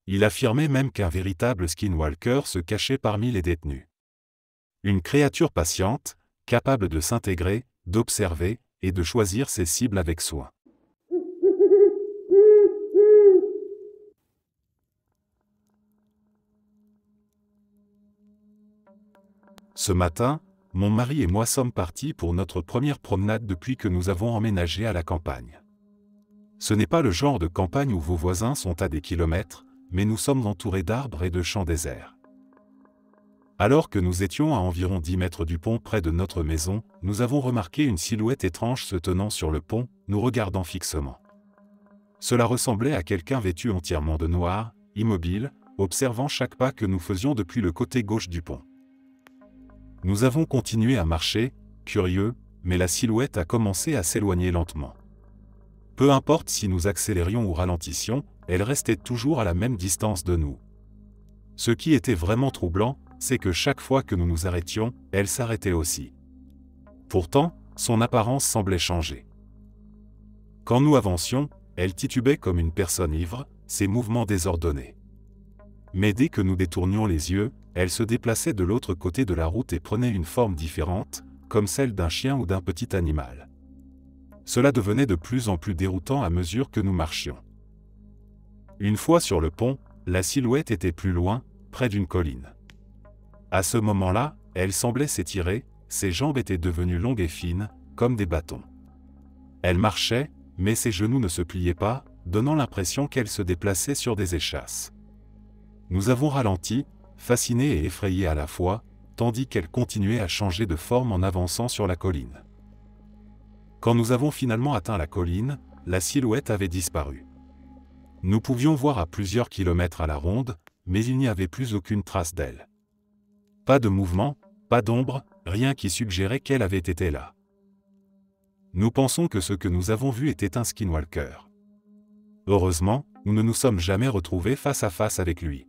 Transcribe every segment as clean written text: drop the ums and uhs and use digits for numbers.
Il affirmait même qu'un véritable skinwalker se cachait parmi les détenus. Une créature patiente, capable de s'intégrer, d'observer, et de choisir ses cibles avec soin. Ce matin, mon mari et moi sommes partis pour notre première promenade depuis que nous avons emménagé à la campagne. Ce n'est pas le genre de campagne où vos voisins sont à des kilomètres, mais nous sommes entourés d'arbres et de champs déserts. Alors que nous étions à environ 10 mètres du pont près de notre maison, nous avons remarqué une silhouette étrange se tenant sur le pont, nous regardant fixement. Cela ressemblait à quelqu'un vêtu entièrement de noir, immobile, observant chaque pas que nous faisions depuis le côté gauche du pont. Nous avons continué à marcher, curieux, mais la silhouette a commencé à s'éloigner lentement. Peu importe si nous accélérions ou ralentissions, elle restait toujours à la même distance de nous. Ce qui était vraiment troublant, c'est que chaque fois que nous nous arrêtions, elle s'arrêtait aussi. Pourtant, son apparence semblait changer. Quand nous avancions, elle titubait comme une personne ivre, ses mouvements désordonnés. Mais dès que nous détournions les yeux, elle se déplaçait de l'autre côté de la route et prenait une forme différente, comme celle d'un chien ou d'un petit animal. Cela devenait de plus en plus déroutant à mesure que nous marchions. Une fois sur le pont, la silhouette était plus loin, près d'une colline. À ce moment-là, elle semblait s'étirer, ses jambes étaient devenues longues et fines, comme des bâtons. Elle marchait, mais ses genoux ne se pliaient pas, donnant l'impression qu'elle se déplaçait sur des échasses. Nous avons ralenti, fascinés et effrayés à la fois, tandis qu'elle continuait à changer de forme en avançant sur la colline. Quand nous avons finalement atteint la colline, la silhouette avait disparu. Nous pouvions voir à plusieurs kilomètres à la ronde, mais il n'y avait plus aucune trace d'elle. Pas de mouvement, pas d'ombre, rien qui suggérait qu'elle avait été là. Nous pensons que ce que nous avons vu était un skinwalker. Heureusement, nous ne nous sommes jamais retrouvés face à face avec lui.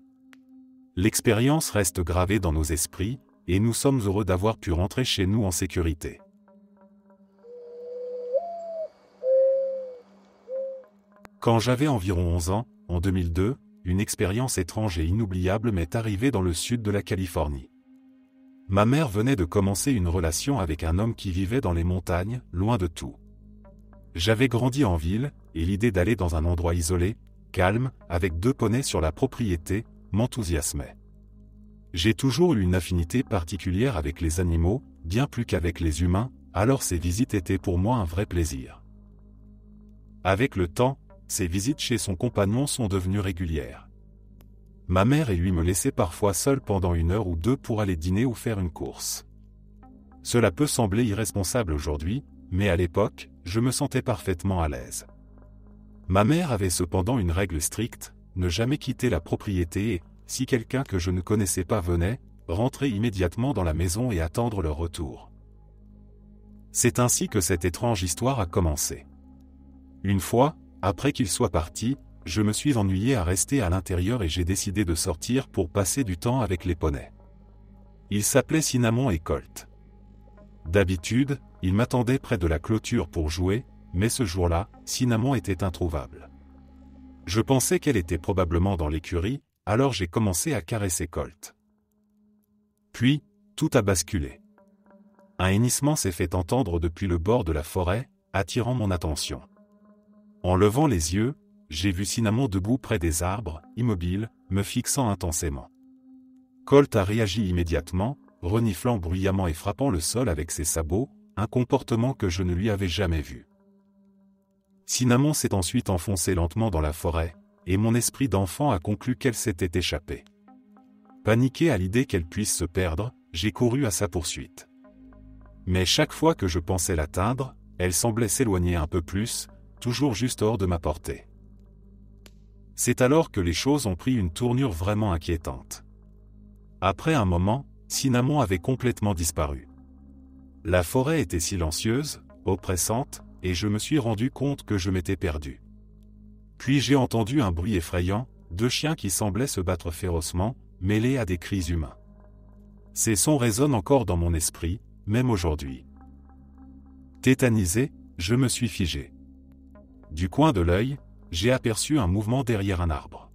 L'expérience reste gravée dans nos esprits, et nous sommes heureux d'avoir pu rentrer chez nous en sécurité. Quand j'avais environ 11 ans, en 2002, une expérience étrange et inoubliable m'est arrivée dans le sud de la Californie. Ma mère venait de commencer une relation avec un homme qui vivait dans les montagnes, loin de tout. J'avais grandi en ville, et l'idée d'aller dans un endroit isolé, calme, avec 2 poneys sur la propriété, m'enthousiasmait. J'ai toujours eu une affinité particulière avec les animaux, bien plus qu'avec les humains, alors ces visites étaient pour moi un vrai plaisir. Avec le temps, ces visites chez son compagnon sont devenues régulières. Ma mère et lui me laissaient parfois seul pendant 1 heure ou 2 pour aller dîner ou faire une course. Cela peut sembler irresponsable aujourd'hui, mais à l'époque, je me sentais parfaitement à l'aise. Ma mère avait cependant une règle stricte, ne jamais quitter la propriété et, si quelqu'un que je ne connaissais pas venait, rentrer immédiatement dans la maison et attendre leur retour. C'est ainsi que cette étrange histoire a commencé. Une fois, après qu'il soit parti, je me suis ennuyé à rester à l'intérieur et j'ai décidé de sortir pour passer du temps avec les poneys. Ils s'appelaient Cinnamon et Colt. D'habitude, ils m'attendaient près de la clôture pour jouer, mais ce jour-là, Cinnamon était introuvable. Je pensais qu'elle était probablement dans l'écurie, alors j'ai commencé à caresser Colt. Puis, tout a basculé. Un hennissement s'est fait entendre depuis le bord de la forêt, attirant mon attention. En levant les yeux, j'ai vu Cinnamon debout près des arbres, immobile, me fixant intensément. Colt a réagi immédiatement, reniflant bruyamment et frappant le sol avec ses sabots, un comportement que je ne lui avais jamais vu. Cinnamon s'est ensuite enfoncée lentement dans la forêt, et mon esprit d'enfant a conclu qu'elle s'était échappée. Paniqué à l'idée qu'elle puisse se perdre, j'ai couru à sa poursuite. Mais chaque fois que je pensais l'atteindre, elle semblait s'éloigner un peu plus, toujours juste hors de ma portée. C'est alors que les choses ont pris une tournure vraiment inquiétante. Après un moment, Cinnamon avait complètement disparu. La forêt était silencieuse, oppressante, et je me suis rendu compte que je m'étais perdu. Puis j'ai entendu un bruit effrayant, 2 chiens qui semblaient se battre férocement, mêlés à des cris humains. Ces sons résonnent encore dans mon esprit, même aujourd'hui. Tétanisé, je me suis figé. Du coin de l'œil, j'ai aperçu un mouvement derrière un arbre.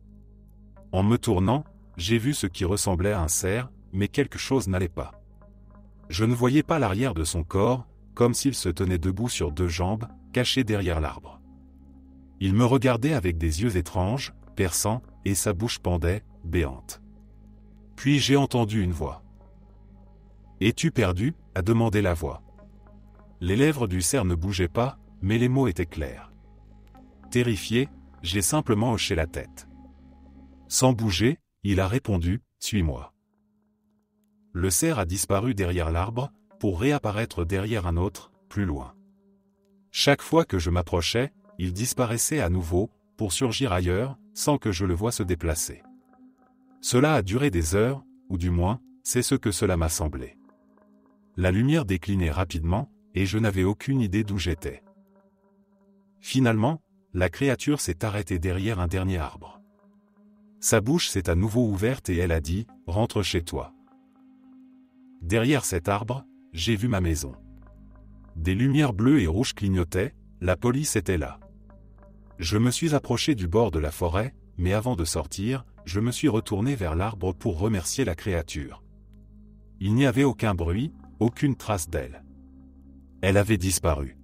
En me tournant, j'ai vu ce qui ressemblait à un cerf, mais quelque chose n'allait pas. Je ne voyais pas l'arrière de son corps, comme s'il se tenait debout sur deux jambes, caché derrière l'arbre. Il me regardait avec des yeux étranges, perçants, et sa bouche pendait, béante. Puis j'ai entendu une voix. « Es-tu perdu ?» a demandé la voix. Les lèvres du cerf ne bougeaient pas, mais les mots étaient clairs. Terrifié, j'ai simplement hoché la tête. Sans bouger, il a répondu « Suis-moi ». Le cerf a disparu derrière l'arbre, pour réapparaître derrière un autre, plus loin. Chaque fois que je m'approchais, il disparaissait à nouveau, pour surgir ailleurs, sans que je le voie se déplacer. Cela a duré des heures, ou du moins, c'est ce que cela m'a semblé. La lumière déclinait rapidement, et je n'avais aucune idée d'où j'étais. Finalement, la créature s'est arrêtée derrière un dernier arbre. Sa bouche s'est à nouveau ouverte et elle a dit « Rentre chez toi ». Derrière cet arbre, j'ai vu ma maison. Des lumières bleues et rouges clignotaient, la police était là. Je me suis approché du bord de la forêt, mais avant de sortir, je me suis retourné vers l'arbre pour remercier la créature. Il n'y avait aucun bruit, aucune trace d'elle. Elle avait disparu.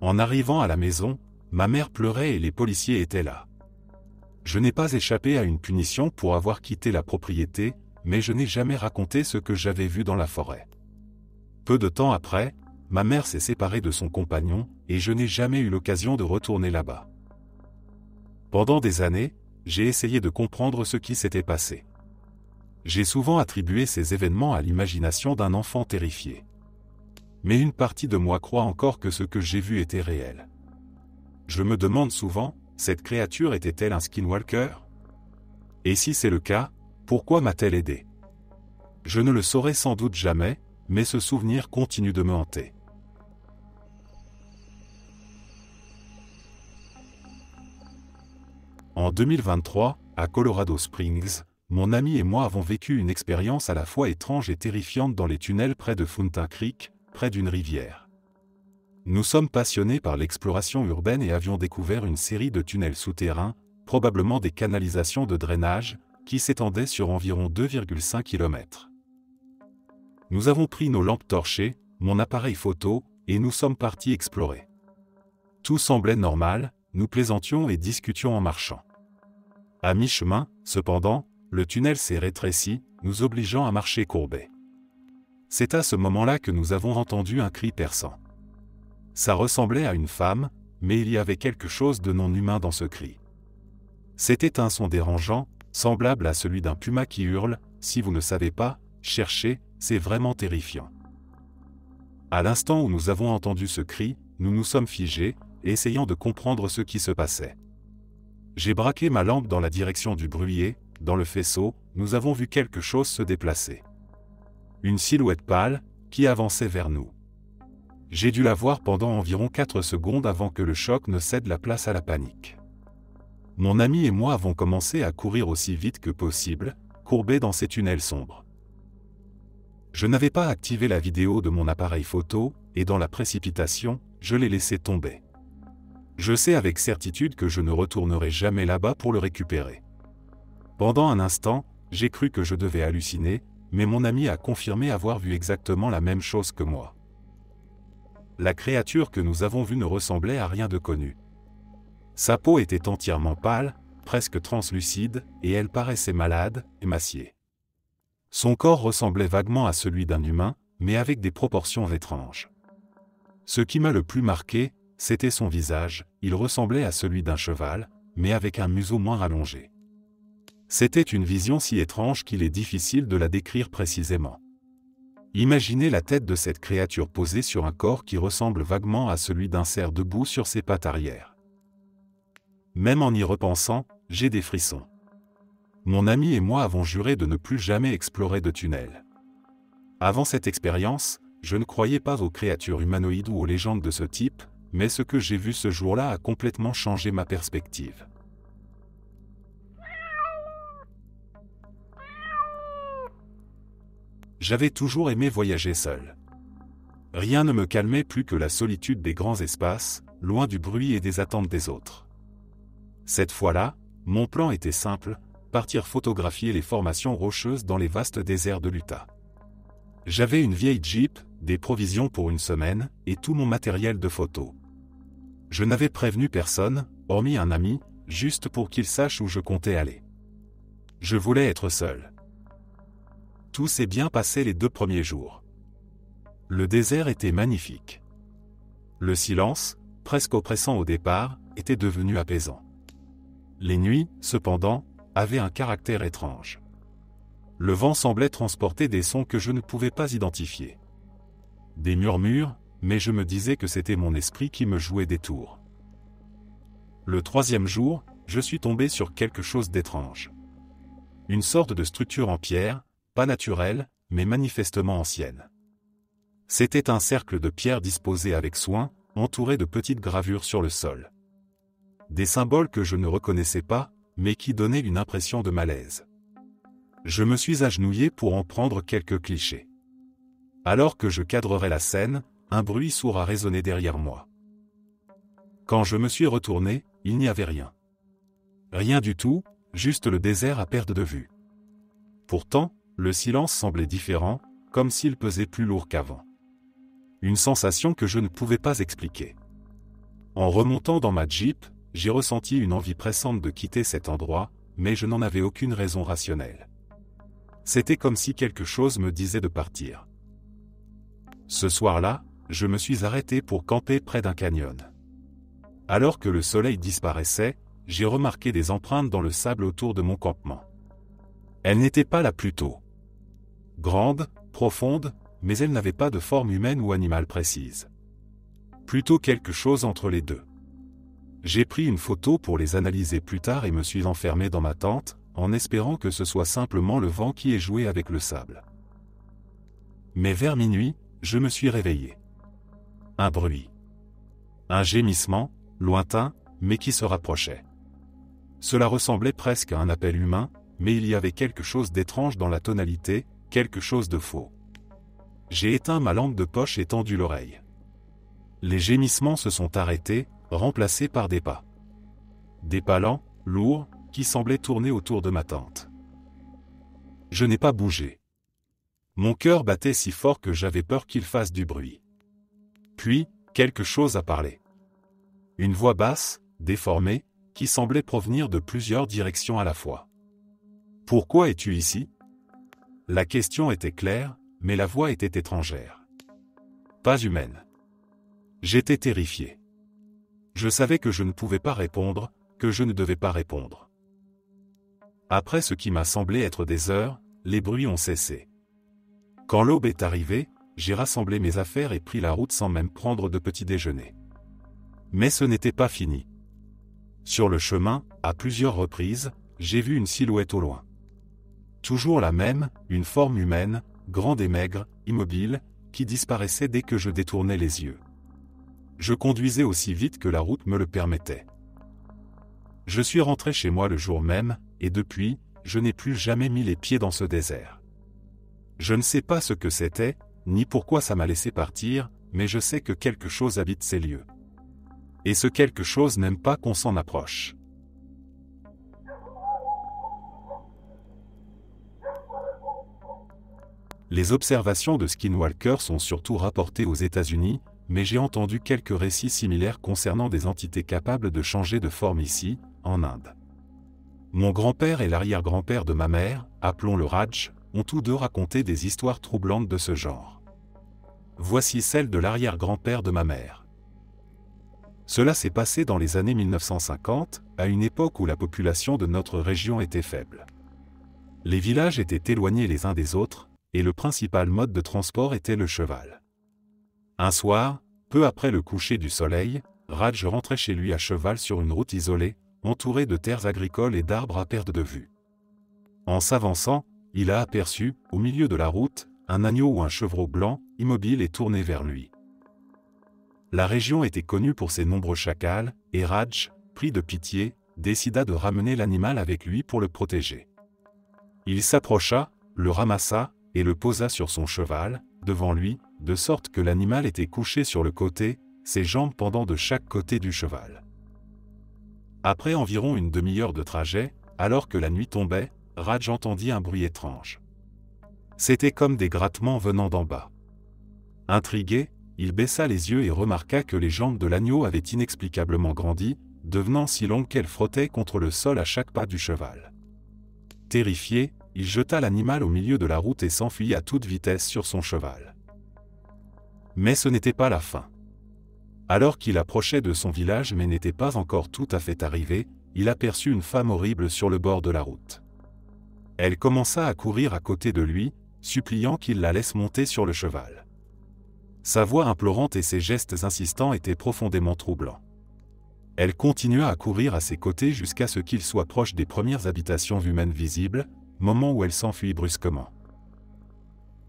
En arrivant à la maison, ma mère pleurait et les policiers étaient là. Je n'ai pas échappé à une punition pour avoir quitté la propriété, mais je n'ai jamais raconté ce que j'avais vu dans la forêt. Peu de temps après, ma mère s'est séparée de son compagnon, et je n'ai jamais eu l'occasion de retourner là-bas. Pendant des années, j'ai essayé de comprendre ce qui s'était passé. J'ai souvent attribué ces événements à l'imagination d'un enfant terrifié. Mais une partie de moi croit encore que ce que j'ai vu était réel. Je me demande souvent, cette créature était-elle un skinwalker? Et si c'est le cas, pourquoi m'a-t-elle aidé? Je ne le saurai sans doute jamais, mais ce souvenir continue de me hanter. En 2023, à Colorado Springs, mon ami et moi avons vécu une expérience à la fois étrange et terrifiante dans les tunnels près de Fountain Creek, près d'une rivière. Nous sommes passionnés par l'exploration urbaine et avions découvert une série de tunnels souterrains, probablement des canalisations de drainage, qui s'étendaient sur environ 2,5 km. Nous avons pris nos lampes torchées, mon appareil photo, et nous sommes partis explorer. Tout semblait normal, nous plaisantions et discutions en marchant. À mi-chemin, cependant, le tunnel s'est rétréci, nous obligeant à marcher courbés. C'est à ce moment-là que nous avons entendu un cri perçant. Ça ressemblait à une femme, mais il y avait quelque chose de non humain dans ce cri. C'était un son dérangeant, semblable à celui d'un puma qui hurle. Si vous ne savez pas, cherchez, c'est vraiment terrifiant. À l'instant où nous avons entendu ce cri, nous nous sommes figés, essayant de comprendre ce qui se passait. J'ai braqué ma lampe dans la direction du bruit et, dans le faisceau, nous avons vu quelque chose se déplacer. Une silhouette pâle, qui avançait vers nous. J'ai dû la voir pendant environ 4 secondes avant que le choc ne cède la place à la panique. Mon ami et moi avons commencé à courir aussi vite que possible, courbés dans ces tunnels sombres. Je n'avais pas activé la vidéo de mon appareil photo, et dans la précipitation, je l'ai laissé tomber. Je sais avec certitude que je ne retournerai jamais là-bas pour le récupérer. Pendant un instant, j'ai cru que je devais halluciner, mais mon ami a confirmé avoir vu exactement la même chose que moi. La créature que nous avons vue ne ressemblait à rien de connu. Sa peau était entièrement pâle, presque translucide, et elle paraissait malade, émaciée. Son corps ressemblait vaguement à celui d'un humain, mais avec des proportions étranges. Ce qui m'a le plus marqué, c'était son visage. Il ressemblait à celui d'un cheval, mais avec un museau moins rallongé. C'était une vision si étrange qu'il est difficile de la décrire précisément. Imaginez la tête de cette créature posée sur un corps qui ressemble vaguement à celui d'un cerf debout sur ses pattes arrière. Même en y repensant, j'ai des frissons. Mon ami et moi avons juré de ne plus jamais explorer de tunnel. Avant cette expérience, je ne croyais pas aux créatures humanoïdes ou aux légendes de ce type, mais ce que j'ai vu ce jour-là a complètement changé ma perspective. J'avais toujours aimé voyager seul. Rien ne me calmait plus que la solitude des grands espaces, loin du bruit et des attentes des autres. Cette fois-là, mon plan était simple, partir photographier les formations rocheuses dans les vastes déserts de l'Utah. J'avais une vieille Jeep, des provisions pour une semaine, et tout mon matériel de photo. Je n'avais prévenu personne, hormis un ami, juste pour qu'il sache où je comptais aller. Je voulais être seul. Tout s'est bien passé les 2 premiers jours. Le désert était magnifique. Le silence, presque oppressant au départ, était devenu apaisant. Les nuits, cependant, avaient un caractère étrange. Le vent semblait transporter des sons que je ne pouvais pas identifier. Des murmures, mais je me disais que c'était mon esprit qui me jouait des tours. Le 3e jour, je suis tombé sur quelque chose d'étrange. Une sorte de structure en pierre, pas naturelle, mais manifestement ancienne. C'était un cercle de pierre disposé avec soin, entouré de petites gravures sur le sol. Des symboles que je ne reconnaissais pas, mais qui donnaient une impression de malaise. Je me suis agenouillé pour en prendre quelques clichés. Alors que je cadrerais la scène, un bruit sourd a résonné derrière moi. Quand je me suis retourné, il n'y avait rien. Rien du tout, juste le désert à perte de vue. Pourtant, le silence semblait différent, comme s'il pesait plus lourd qu'avant. Une sensation que je ne pouvais pas expliquer. En remontant dans ma Jeep, j'ai ressenti une envie pressante de quitter cet endroit, mais je n'en avais aucune raison rationnelle. C'était comme si quelque chose me disait de partir. Ce soir-là, je me suis arrêté pour camper près d'un canyon. Alors que le soleil disparaissait, j'ai remarqué des empreintes dans le sable autour de mon campement. Elles n'étaient pas là plus tôt. Grandes, profondes, mais elles n'avaient pas de forme humaine ou animale précise. Plutôt quelque chose entre les deux. J'ai pris une photo pour les analyser plus tard et me suis enfermé dans ma tente, en espérant que ce soit simplement le vent qui ait joué avec le sable. Mais vers minuit, je me suis réveillé. Un bruit. Un gémissement, lointain, mais qui se rapprochait. Cela ressemblait presque à un appel humain, mais il y avait quelque chose d'étrange dans la tonalité, quelque chose de faux. J'ai éteint ma lampe de poche et tendu l'oreille. Les gémissements se sont arrêtés, remplacés par des pas. Des pas lents, lourds, qui semblaient tourner autour de ma tente. Je n'ai pas bougé. Mon cœur battait si fort que j'avais peur qu'il fasse du bruit. Puis, quelque chose a parlé. Une voix basse, déformée, qui semblait provenir de plusieurs directions à la fois. « Pourquoi es-tu ici » La question était claire, mais la voix était étrangère. Pas humaine. J'étais terrifié. Je savais que je ne pouvais pas répondre, que je ne devais pas répondre. Après ce qui m'a semblé être des heures, les bruits ont cessé. Quand l'aube est arrivée, j'ai rassemblé mes affaires et pris la route sans même prendre de petit déjeuner. Mais ce n'était pas fini. Sur le chemin, à plusieurs reprises, j'ai vu une silhouette au loin. Toujours la même, une forme humaine, grande et maigre, immobile, qui disparaissait dès que je détournais les yeux. Je conduisais aussi vite que la route me le permettait. Je suis rentré chez moi le jour même, et depuis, je n'ai plus jamais mis les pieds dans ce désert. Je ne sais pas ce que c'était, ni pourquoi ça m'a laissé partir, mais je sais que quelque chose habite ces lieux. Et ce quelque chose n'aime pas qu'on s'en approche. Les observations de Skinwalker sont surtout rapportées aux États-Unis, mais j'ai entendu quelques récits similaires concernant des entités capables de changer de forme ici, en Inde. Mon grand-père et l'arrière-grand-père de ma mère, appelons-le Raj, ont tous deux raconté des histoires troublantes de ce genre. Voici celle de l'arrière-grand-père de ma mère. Cela s'est passé dans les années 1950, à une époque où la population de notre région était faible. Les villages étaient éloignés les uns des autres, et le principal mode de transport était le cheval. Un soir, peu après le coucher du soleil, Raj rentrait chez lui à cheval sur une route isolée, entourée de terres agricoles et d'arbres à perte de vue. En s'avançant, il a aperçu, au milieu de la route, un agneau ou un chevreau blanc, immobile et tourné vers lui. La région était connue pour ses nombreux chacals, et Raj, pris de pitié, décida de ramener l'animal avec lui pour le protéger. Il s'approcha, le ramassa, et le posa sur son cheval, devant lui, de sorte que l'animal était couché sur le côté, ses jambes pendant de chaque côté du cheval. Après environ une demi-heure de trajet, Alors que la nuit tombait, Raj entendit un bruit étrange. C'était comme des grattements venant d'en bas. Intrigué, il baissa les yeux et remarqua que les jambes de l'agneau avaient inexplicablement grandi, devenant si longues qu'elles frottaient contre le sol à chaque pas du cheval. Terrifié, il jeta l'animal au milieu de la route et s'enfuit à toute vitesse sur son cheval. Mais ce n'était pas la fin. Alors qu'il approchait de son village mais n'était pas encore tout à fait arrivé, il aperçut une femme horrible sur le bord de la route. Elle commença à courir à côté de lui, suppliant qu'il la laisse monter sur le cheval. Sa voix implorante et ses gestes insistants étaient profondément troublants. Elle continua à courir à ses côtés jusqu'à ce qu'il soit proche des premières habitations humaines visibles, moment où elle s'enfuit brusquement.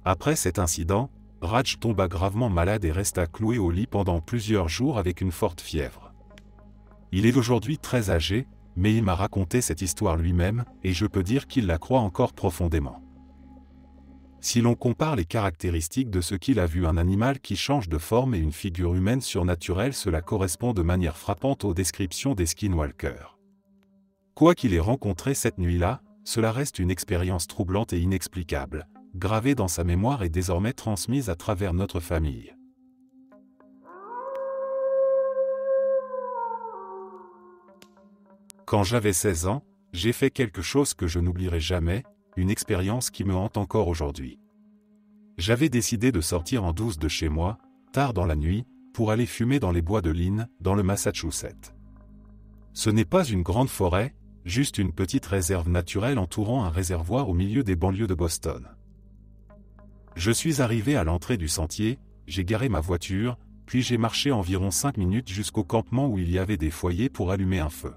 Après cet incident, Raj tomba gravement malade et resta cloué au lit pendant plusieurs jours avec une forte fièvre. Il est aujourd'hui très âgé, mais il m'a raconté cette histoire lui-même, et je peux dire qu'il la croit encore profondément. Si l'on compare les caractéristiques de ce qu'il a vu, un animal qui change de forme et une figure humaine surnaturelle, cela correspond de manière frappante aux descriptions des skinwalkers. Quoi qu'il ait rencontré cette nuit-là, cela reste une expérience troublante et inexplicable, gravée dans sa mémoire et désormais transmise à travers notre famille. Quand j'avais 16 ans, j'ai fait quelque chose que je n'oublierai jamais, une expérience qui me hante encore aujourd'hui. J'avais décidé de sortir en douce de chez moi, tard dans la nuit, pour aller fumer dans les bois de Lynn, dans le Massachusetts. Ce n'est pas une grande forêt, juste une petite réserve naturelle entourant un réservoir au milieu des banlieues de Boston. Je suis arrivé à l'entrée du sentier, j'ai garé ma voiture, puis j'ai marché environ 5 minutes jusqu'au campement où il y avait des foyers pour allumer un feu.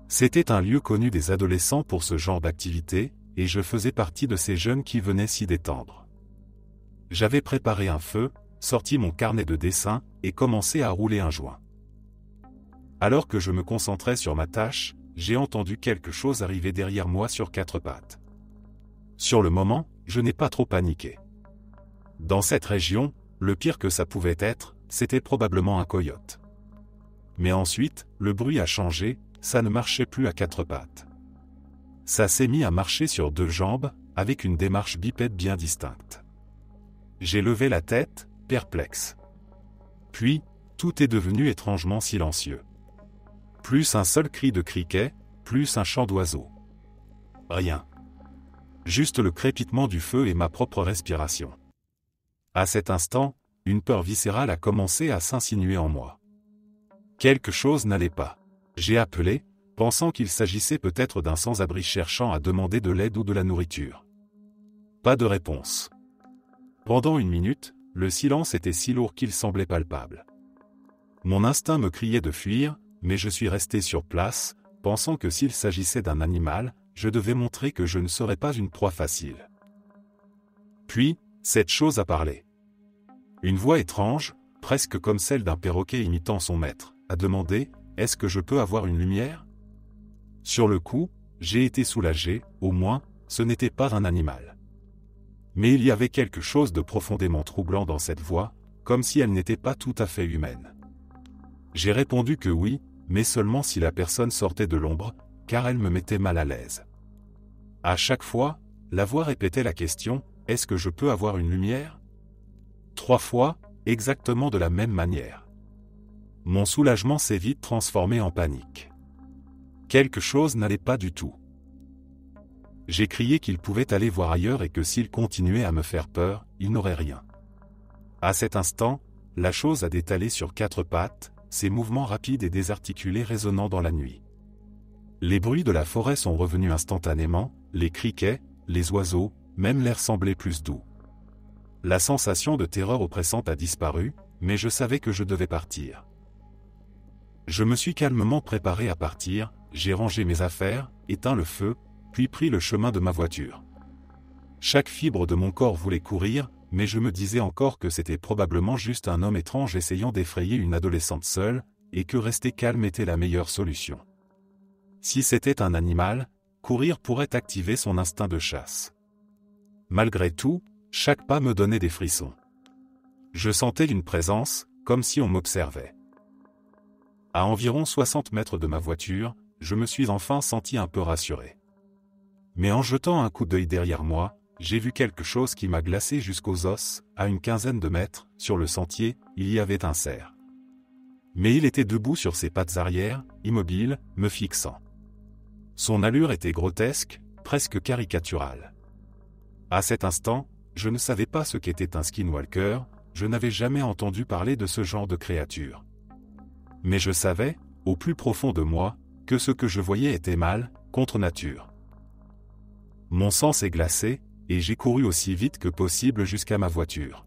C'était un lieu connu des adolescents pour ce genre d'activité, et je faisais partie de ces jeunes qui venaient s'y détendre. J'avais préparé un feu, sorti mon carnet de dessin, et commencé à rouler un joint. Alors que je me concentrais sur ma tâche, j'ai entendu quelque chose arriver derrière moi sur 4 pattes. Sur le moment, je n'ai pas trop paniqué. Dans cette région, le pire que ça pouvait être, c'était probablement un coyote. Mais ensuite, le bruit a changé, ça ne marchait plus à 4 pattes. Ça s'est mis à marcher sur 2 jambes, avec une démarche bipède bien distincte. J'ai levé la tête, perplexe. Puis, tout est devenu étrangement silencieux. Plus un seul cri de criquet, plus un chant d'oiseau. Rien. Juste le crépitement du feu et ma propre respiration. À cet instant, une peur viscérale a commencé à s'insinuer en moi. Quelque chose n'allait pas. J'ai appelé, pensant qu'il s'agissait peut-être d'un sans-abri cherchant à demander de l'aide ou de la nourriture. Pas de réponse. Pendant 1 minute, le silence était si lourd qu'il semblait palpable. Mon instinct me criait de fuir, mais je suis resté sur place, pensant que s'il s'agissait d'un animal, je devais montrer que je ne serais pas une proie facile. Puis, cette chose a parlé. Une voix étrange, presque comme celle d'un perroquet imitant son maître, a demandé « Est-ce que je peux avoir une lumière ?» Sur le coup, j'ai été soulagé, au moins, ce n'était pas un animal. Mais il y avait quelque chose de profondément troublant dans cette voix, comme si elle n'était pas tout à fait humaine. J'ai répondu que oui, mais seulement si la personne sortait de l'ombre, car elle me mettait mal à l'aise. À chaque fois, la voix répétait la question « Est-ce que je peux avoir une lumière ?» 3 fois, exactement de la même manière. Mon soulagement s'est vite transformé en panique. Quelque chose n'allait pas du tout. J'ai crié qu'il pouvait aller voir ailleurs et que s'il continuait à me faire peur, il n'aurait rien. À cet instant, la chose a détalé sur 4 pattes, ses mouvements rapides et désarticulés résonnant dans la nuit. Les bruits de la forêt sont revenus instantanément, les criquets, les oiseaux, même l'air semblait plus doux. La sensation de terreur oppressante a disparu, mais je savais que je devais partir. Je me suis calmement préparé à partir, j'ai rangé mes affaires, éteint le feu, puis pris le chemin de ma voiture. Chaque fibre de mon corps voulait courir, mais je me disais encore que c'était probablement juste un homme étrange essayant d'effrayer une adolescente seule, et que rester calme était la meilleure solution. Si c'était un animal, courir pourrait activer son instinct de chasse. Malgré tout, chaque pas me donnait des frissons. Je sentais une présence, comme si on m'observait. À environ 60 mètres de ma voiture, je me suis enfin senti un peu rassuré. Mais en jetant un coup d'œil derrière moi, j'ai vu quelque chose qui m'a glacé jusqu'aux os. À une quinzaine de mètres, sur le sentier, il y avait un cerf. Mais il était debout sur ses pattes arrière, immobile, me fixant. Son allure était grotesque, presque caricaturale. À cet instant, je ne savais pas ce qu'était un skinwalker, je n'avais jamais entendu parler de ce genre de créature. Mais je savais, au plus profond de moi, que ce que je voyais était mal, contre nature. Mon sang s'est glacé, et j'ai couru aussi vite que possible jusqu'à ma voiture.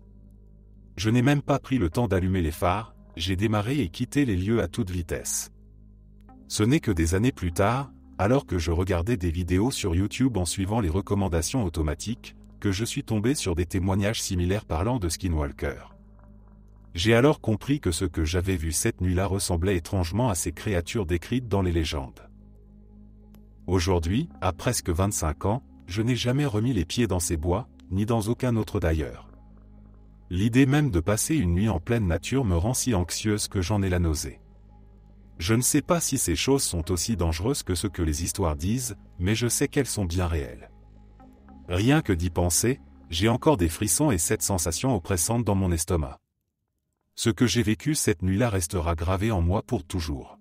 Je n'ai même pas pris le temps d'allumer les phares, j'ai démarré et quitté les lieux à toute vitesse. Ce n'est que des années plus tard, alors que je regardais des vidéos sur YouTube en suivant les recommandations automatiques, que je suis tombé sur des témoignages similaires parlant de skinwalker. J'ai alors compris que ce que j'avais vu cette nuit-là ressemblait étrangement à ces créatures décrites dans les légendes. Aujourd'hui, à presque 25 ans, je n'ai jamais remis les pieds dans ces bois, ni dans aucun autre d'ailleurs. L'idée même de passer une nuit en pleine nature me rend si anxieuse que j'en ai la nausée. Je ne sais pas si ces choses sont aussi dangereuses que ce que les histoires disent, mais je sais qu'elles sont bien réelles. Rien que d'y penser, j'ai encore des frissons et cette sensation oppressante dans mon estomac. Ce que j'ai vécu cette nuit-là restera gravé en moi pour toujours.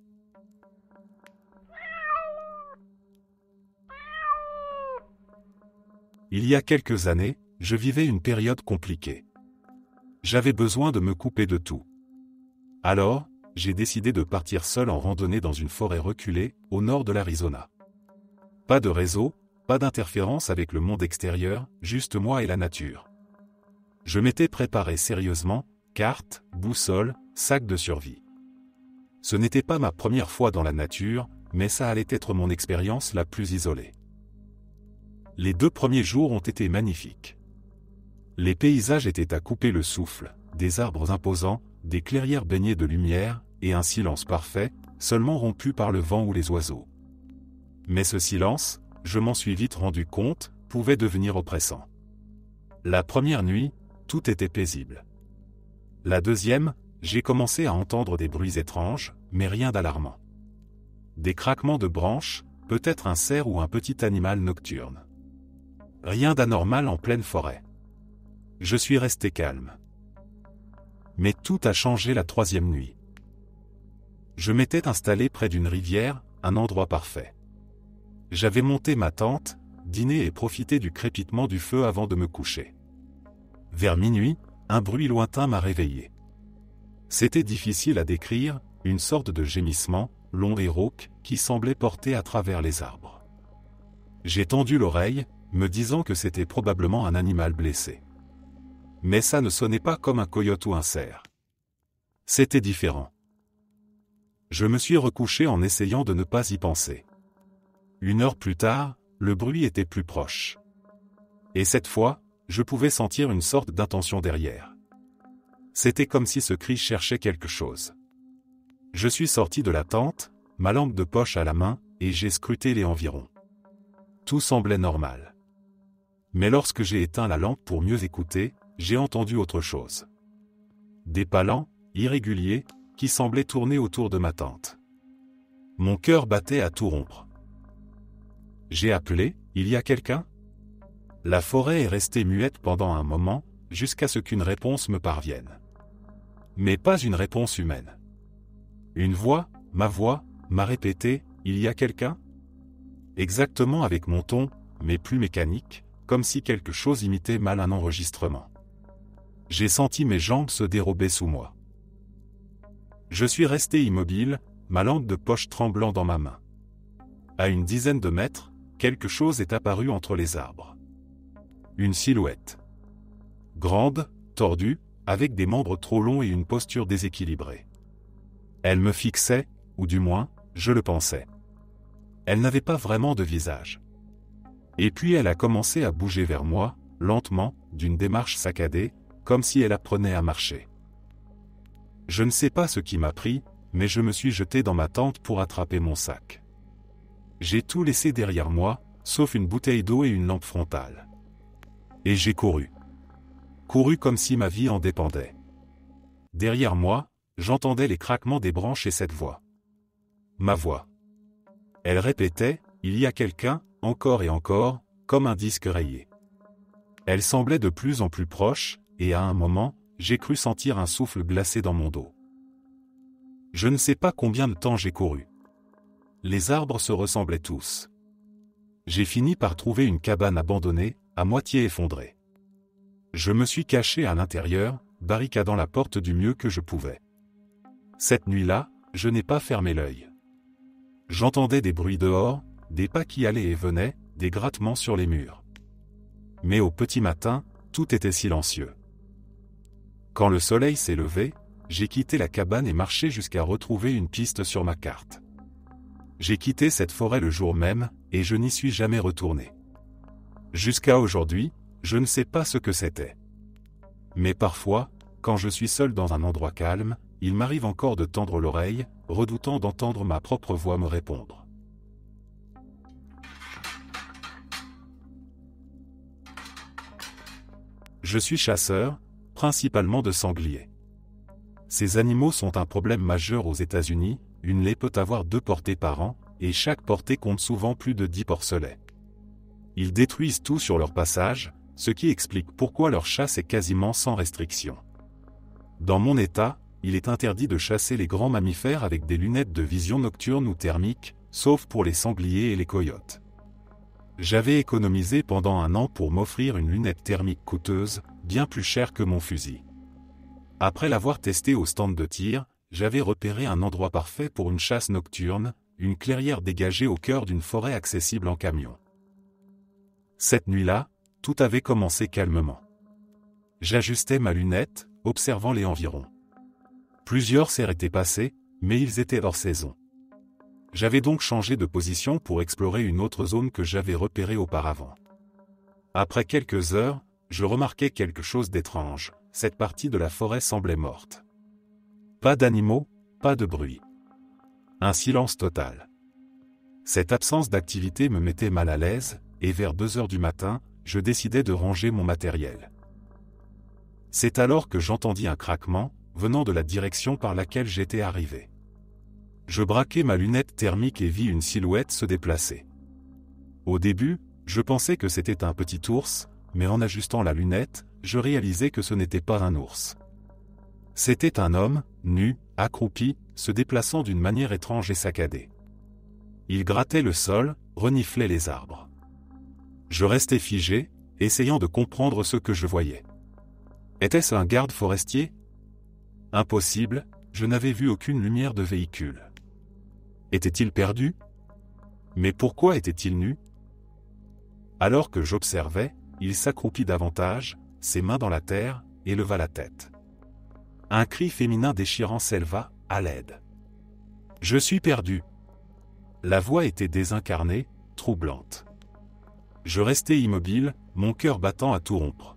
Il y a quelques années, je vivais une période compliquée. J'avais besoin de me couper de tout. Alors, j'ai décidé de partir seul en randonnée dans une forêt reculée, au nord de l'Arizona. Pas de réseau, pas d'interférence avec le monde extérieur, juste moi et la nature. Je m'étais préparé sérieusement, carte, boussole, sac de survie. Ce n'était pas ma première fois dans la nature, mais ça allait être mon expérience la plus isolée. Les 2 premiers jours ont été magnifiques. Les paysages étaient à couper le souffle, des arbres imposants, des clairières baignées de lumière, et un silence parfait, seulement rompu par le vent ou les oiseaux. Mais ce silence, je m'en suis vite rendu compte, pouvait devenir oppressant. La première nuit, tout était paisible. La deuxième, j'ai commencé à entendre des bruits étranges, mais rien d'alarmant. Des craquements de branches, peut-être un cerf ou un petit animal nocturne. Rien d'anormal en pleine forêt. Je suis resté calme. Mais tout a changé la 3e nuit. Je m'étais installé près d'une rivière, un endroit parfait. J'avais monté ma tente, dîné et profité du crépitement du feu avant de me coucher. Vers minuit, un bruit lointain m'a réveillé. C'était difficile à décrire, une sorte de gémissement, long et rauque, qui semblait porter à travers les arbres. J'ai tendu l'oreille, me disant que c'était probablement un animal blessé. Mais ça ne sonnait pas comme un coyote ou un cerf. C'était différent. Je me suis recouché en essayant de ne pas y penser. 1 heure plus tard, le bruit était plus proche. Et cette fois, je pouvais sentir une sorte d'intention derrière. C'était comme si ce cri cherchait quelque chose. Je suis sorti de la tente, ma lampe de poche à la main, et j'ai scruté les environs. Tout semblait normal. Mais lorsque j'ai éteint la lampe pour mieux écouter, j'ai entendu autre chose. Des pas lents, irréguliers, qui semblaient tourner autour de ma tente. Mon cœur battait à tout rompre. J'ai appelé, il y a quelqu'un ? La forêt est restée muette pendant un moment, jusqu'à ce qu'une réponse me parvienne. Mais pas une réponse humaine. Une voix, m'a répété, il y a quelqu'un ? Exactement avec mon ton, mais plus mécanique, comme si quelque chose imitait mal un enregistrement. J'ai senti mes jambes se dérober sous moi. Je suis resté immobile, ma lampe de poche tremblant dans ma main. À une dizaine de mètres, quelque chose est apparu entre les arbres. Une silhouette. Grande, tordue, avec des membres trop longs et une posture déséquilibrée. Elle me fixait, ou du moins, je le pensais. Elle n'avait pas vraiment de visage. Et puis elle a commencé à bouger vers moi, lentement, d'une démarche saccadée, comme si elle apprenait à marcher. Je ne sais pas ce qui m'a pris, mais je me suis jeté dans ma tente pour attraper mon sac. J'ai tout laissé derrière moi, sauf une bouteille d'eau et une lampe frontale. Et j'ai couru. Couru comme si ma vie en dépendait. Derrière moi, j'entendais les craquements des branches et cette voix. Ma voix. Elle répétait, il y a quelqu'un, encore et encore, comme un disque rayé. Elle semblait de plus en plus proche, et à un moment, j'ai cru sentir un souffle glacé dans mon dos. Je ne sais pas combien de temps j'ai couru. Les arbres se ressemblaient tous. J'ai fini par trouver une cabane abandonnée, à moitié effondrée. Je me suis caché à l'intérieur, barricadant la porte du mieux que je pouvais. Cette nuit-là, je n'ai pas fermé l'œil. J'entendais des bruits dehors, des pas qui allaient et venaient, des grattements sur les murs. Mais au petit matin, tout était silencieux. Quand le soleil s'est levé, j'ai quitté la cabane et marché jusqu'à retrouver une piste sur ma carte. J'ai quitté cette forêt le jour même, et je n'y suis jamais retourné. Jusqu'à aujourd'hui, je ne sais pas ce que c'était. Mais parfois, quand je suis seul dans un endroit calme, il m'arrive encore de tendre l'oreille, redoutant d'entendre ma propre voix me répondre. Je suis chasseur, principalement de sangliers. Ces animaux sont un problème majeur aux États-Unis, une laie peut avoir 2 portées par an, et chaque portée compte souvent plus de 10 porcelets. Ils détruisent tout sur leur passage, ce qui explique pourquoi leur chasse est quasiment sans restriction. Dans mon état, il est interdit de chasser les grands mammifères avec des lunettes de vision nocturne ou thermique, sauf pour les sangliers et les coyotes. J'avais économisé pendant 1 an pour m'offrir une lunette thermique coûteuse, bien plus chère que mon fusil. Après l'avoir testé au stand de tir, j'avais repéré un endroit parfait pour une chasse nocturne, une clairière dégagée au cœur d'une forêt accessible en camion. Cette nuit-là, tout avait commencé calmement. J'ajustais ma lunette, observant les environs. Plusieurs cerfs étaient passés, mais ils étaient hors saison. J'avais donc changé de position pour explorer une autre zone que j'avais repérée auparavant. Après quelques heures, je remarquai quelque chose d'étrange, cette partie de la forêt semblait morte. Pas d'animaux, pas de bruit. Un silence total. Cette absence d'activité me mettait mal à l'aise, et vers 2 heures du matin, je décidai de ranger mon matériel. C'est alors que j'entendis un craquement, venant de la direction par laquelle j'étais arrivé. Je braquai ma lunette thermique et vis une silhouette se déplacer. Au début, je pensais que c'était un petit ours, mais en ajustant la lunette, je réalisai que ce n'était pas un ours. C'était un homme, nu, accroupi, se déplaçant d'une manière étrange et saccadée. Il grattait le sol, reniflait les arbres. Je restais figé, essayant de comprendre ce que je voyais. Était-ce un garde forestier? Impossible, je n'avais vu aucune lumière de véhicule. Était-il perdu? Mais pourquoi était-il nu? Alors que j'observais, il s'accroupit davantage, ses mains dans la terre, et leva la tête. Un cri féminin déchirant s'éleva, à l'aide. Je suis perdu. La voix était désincarnée, troublante. Je restai immobile, mon cœur battant à tout rompre.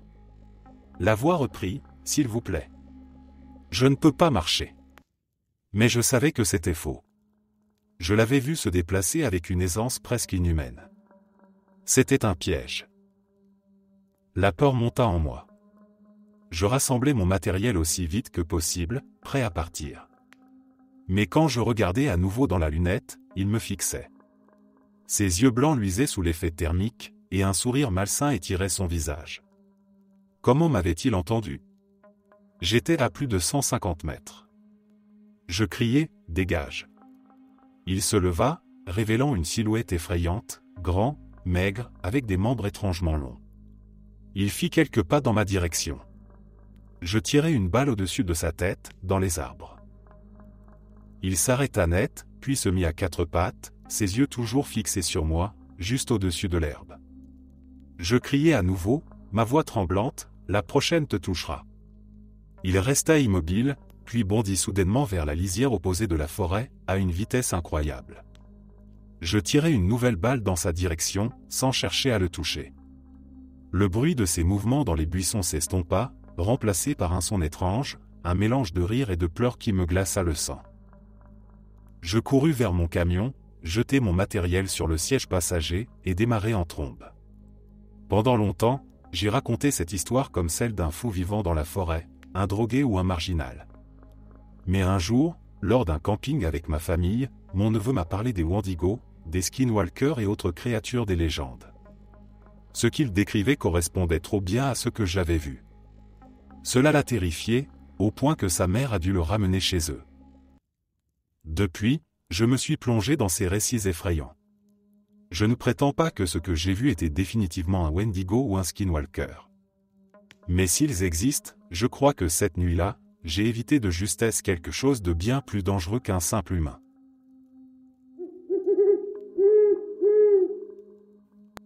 La voix reprit, s'il vous plaît. Je ne peux pas marcher. Mais je savais que c'était faux. Je l'avais vu se déplacer avec une aisance presque inhumaine. C'était un piège. La peur monta en moi. Je rassemblai mon matériel aussi vite que possible, prêt à partir. Mais quand je regardais à nouveau dans la lunette, il me fixait. Ses yeux blancs luisaient sous l'effet thermique, et un sourire malsain étirait son visage. Comment m'avait-il entendu? J'étais à plus de 150 mètres. Je criai, « Dégage !» Il se leva, révélant une silhouette effrayante, grand, maigre, avec des membres étrangement longs. Il fit quelques pas dans ma direction. Je tirai une balle au-dessus de sa tête, dans les arbres. Il s'arrêta net, puis se mit à 4 pattes, ses yeux toujours fixés sur moi, juste au-dessus de l'herbe. Je criai à nouveau, ma voix tremblante, « La prochaine te touchera !» Il resta immobile, puis bondit soudainement vers la lisière opposée de la forêt, à une vitesse incroyable. Je tirai une nouvelle balle dans sa direction, sans chercher à le toucher. Le bruit de ses mouvements dans les buissons s'estompa, remplacé par un son étrange, un mélange de rire et de pleurs qui me glaça le sang. Je courus vers mon camion, jetai mon matériel sur le siège passager, et démarrai en trombe. Pendant longtemps, j'ai raconté cette histoire comme celle d'un fou vivant dans la forêt, un drogué ou un marginal. Mais un jour, lors d'un camping avec ma famille, mon neveu m'a parlé des Wendigo, des skinwalkers et autres créatures des légendes. Ce qu'il décrivait correspondait trop bien à ce que j'avais vu. Cela l'a terrifié, au point que sa mère a dû le ramener chez eux. Depuis, je me suis plongé dans ces récits effrayants. Je ne prétends pas que ce que j'ai vu était définitivement un Wendigo ou un skinwalker. Mais s'ils existent, je crois que cette nuit-là, j'ai évité de justesse quelque chose de bien plus dangereux qu'un simple humain.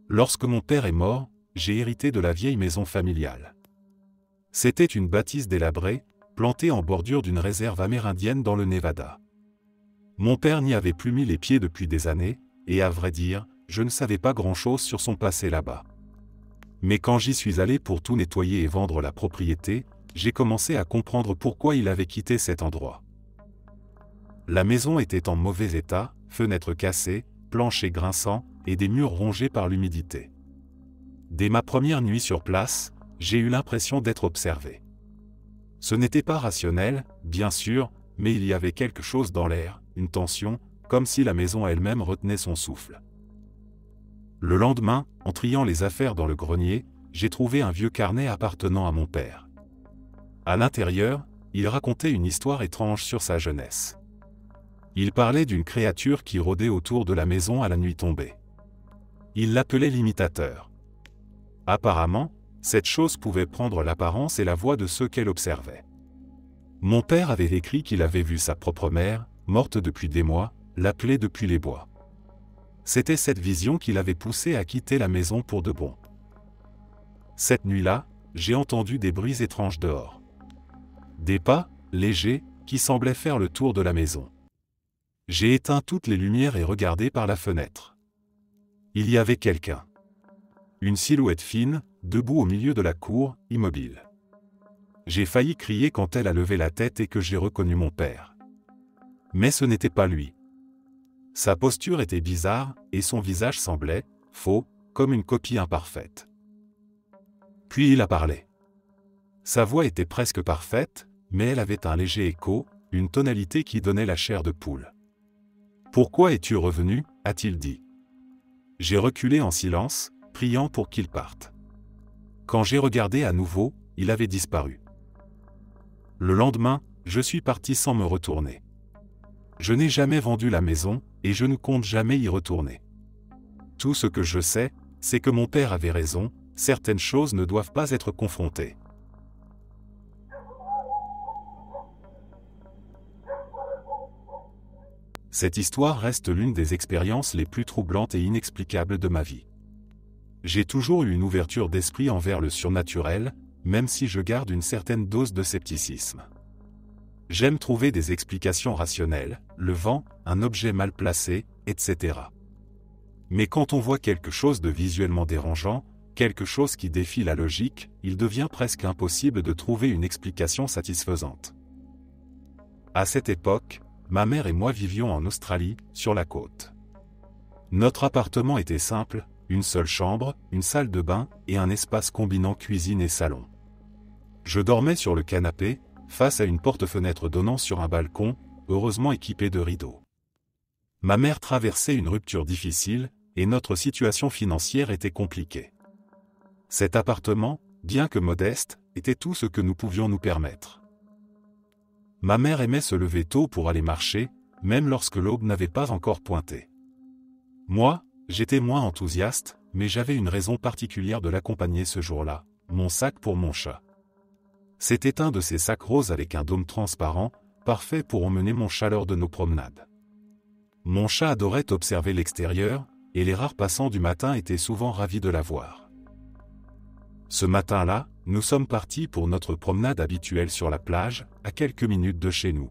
Lorsque mon père est mort, j'ai hérité de la vieille maison familiale. C'était une bâtisse délabrée, plantée en bordure d'une réserve amérindienne dans le Nevada. Mon père n'y avait plus mis les pieds depuis des années, et à vrai dire, je ne savais pas grand-chose sur son passé là-bas. Mais quand j'y suis allé pour tout nettoyer et vendre la propriété, j'ai commencé à comprendre pourquoi il avait quitté cet endroit. La maison était en mauvais état, fenêtres cassées, planchers grinçants, et des murs rongés par l'humidité. Dès ma première nuit sur place, j'ai eu l'impression d'être observé. Ce n'était pas rationnel, bien sûr, mais il y avait quelque chose dans l'air, une tension, comme si la maison elle-même retenait son souffle. Le lendemain, en triant les affaires dans le grenier, j'ai trouvé un vieux carnet appartenant à mon père. À l'intérieur, il racontait une histoire étrange sur sa jeunesse. Il parlait d'une créature qui rôdait autour de la maison à la nuit tombée. Il l'appelait l'imitateur. Apparemment, cette chose pouvait prendre l'apparence et la voix de ceux qu'elle observait. Mon père avait écrit qu'il avait vu sa propre mère, morte depuis des mois, l'appeler depuis les bois. C'était cette vision qui l'avait poussé à quitter la maison pour de bon. Cette nuit-là, j'ai entendu des bruits étranges dehors. Des pas, légers, qui semblaient faire le tour de la maison. J'ai éteint toutes les lumières et regardé par la fenêtre. Il y avait quelqu'un. Une silhouette fine, debout au milieu de la cour, immobile. J'ai failli crier quand elle a levé la tête et que j'ai reconnu mon père. Mais ce n'était pas lui. Sa posture était bizarre, et son visage semblait, faux, comme une copie imparfaite. Puis il a parlé. Sa voix était presque parfaite, mais elle avait un léger écho, une tonalité qui donnait la chair de poule. « Pourquoi es-tu revenu ?» a-t-il dit. J'ai reculé en silence, priant pour qu'il parte. Quand j'ai regardé à nouveau, il avait disparu. Le lendemain, je suis parti sans me retourner. Je n'ai jamais vendu la maison, et je ne compte jamais y retourner. Tout ce que je sais, c'est que mon père avait raison, certaines choses ne doivent pas être confrontées. Cette histoire reste l'une des expériences les plus troublantes et inexplicables de ma vie. J'ai toujours eu une ouverture d'esprit envers le surnaturel, même si je garde une certaine dose de scepticisme. J'aime trouver des explications rationnelles, le vent, un objet mal placé, etc. Mais quand on voit quelque chose de visuellement dérangeant, quelque chose qui défie la logique, il devient presque impossible de trouver une explication satisfaisante. À cette époque, ma mère et moi vivions en Australie, sur la côte. Notre appartement était simple, une seule chambre, une salle de bain et un espace combinant cuisine et salon. Je dormais sur le canapé, face à une porte-fenêtre donnant sur un balcon, heureusement équipé de rideaux. Ma mère traversait une rupture difficile, et notre situation financière était compliquée. Cet appartement, bien que modeste, était tout ce que nous pouvions nous permettre. Ma mère aimait se lever tôt pour aller marcher, même lorsque l'aube n'avait pas encore pointé. Moi, j'étais moins enthousiaste, mais j'avais une raison particulière de l'accompagner ce jour-là, mon sac pour mon chat. C'était un de ces sacs roses avec un dôme transparent, parfait pour emmener mon chat lors de nos promenades. Mon chat adorait observer l'extérieur, et les rares passants du matin étaient souvent ravis de la voir. Ce matin-là, nous sommes partis pour notre promenade habituelle sur la plage, à quelques minutes de chez nous.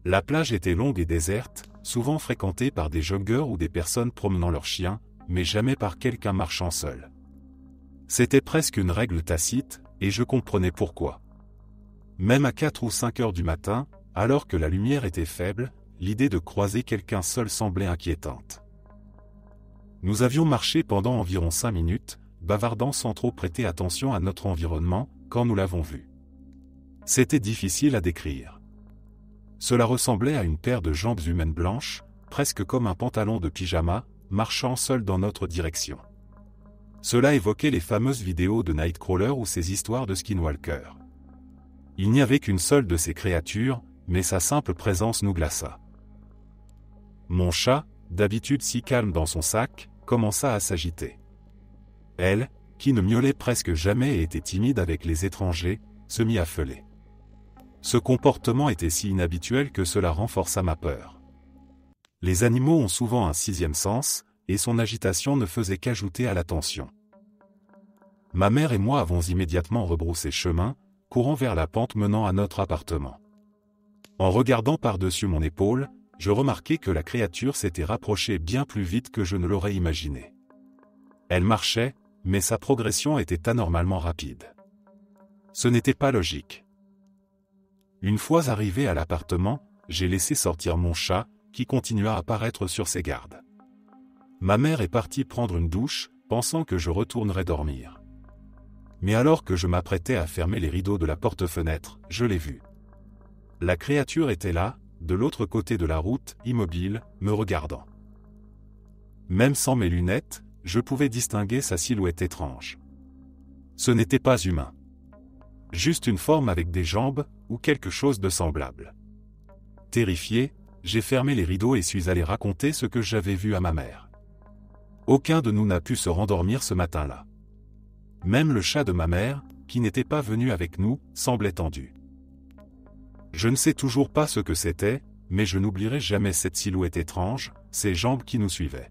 La plage était longue et déserte, souvent fréquentée par des joggeurs ou des personnes promenant leurs chiens, mais jamais par quelqu'un marchant seul. C'était presque une règle tacite, et je comprenais pourquoi. Même à 4 ou 5 heures du matin, alors que la lumière était faible, l'idée de croiser quelqu'un seul semblait inquiétante. Nous avions marché pendant environ 5 minutes, bavardant sans trop prêter attention à notre environnement, quand nous l'avons vu. C'était difficile à décrire. Cela ressemblait à une paire de jambes humaines blanches, presque comme un pantalon de pyjama, marchant seul dans notre direction. Cela évoquait les fameuses vidéos de Nightcrawler ou ces histoires de Skinwalker. Il n'y avait qu'une seule de ces créatures, mais sa simple présence nous glaça. Mon chat, d'habitude si calme dans son sac, commença à s'agiter. Elle, qui ne miaulait presque jamais et était timide avec les étrangers, se mit à feuler. Ce comportement était si inhabituel que cela renforça ma peur. Les animaux ont souvent un sixième sens, et son agitation ne faisait qu'ajouter à la tension. Ma mère et moi avons immédiatement rebroussé chemin, courant vers la pente menant à notre appartement. En regardant par-dessus mon épaule, je remarquai que la créature s'était rapprochée bien plus vite que je ne l'aurais imaginé. Elle marchait, mais sa progression était anormalement rapide. Ce n'était pas logique. Une fois arrivé à l'appartement, j'ai laissé sortir mon chat, qui continua à paraître sur ses gardes. Ma mère est partie prendre une douche, pensant que je retournerais dormir. Mais alors que je m'apprêtais à fermer les rideaux de la porte-fenêtre, je l'ai vue. La créature était là, de l'autre côté de la route, immobile, me regardant. Même sans mes lunettes, je pouvais distinguer sa silhouette étrange. Ce n'était pas humain. Juste une forme avec des jambes, ou quelque chose de semblable. Terrifié, j'ai fermé les rideaux et suis allé raconter ce que j'avais vu à ma mère. Aucun de nous n'a pu se rendormir ce matin-là. Même le chat de ma mère, qui n'était pas venu avec nous, semblait tendu. Je ne sais toujours pas ce que c'était, mais je n'oublierai jamais cette silhouette étrange, ces jambes qui nous suivaient.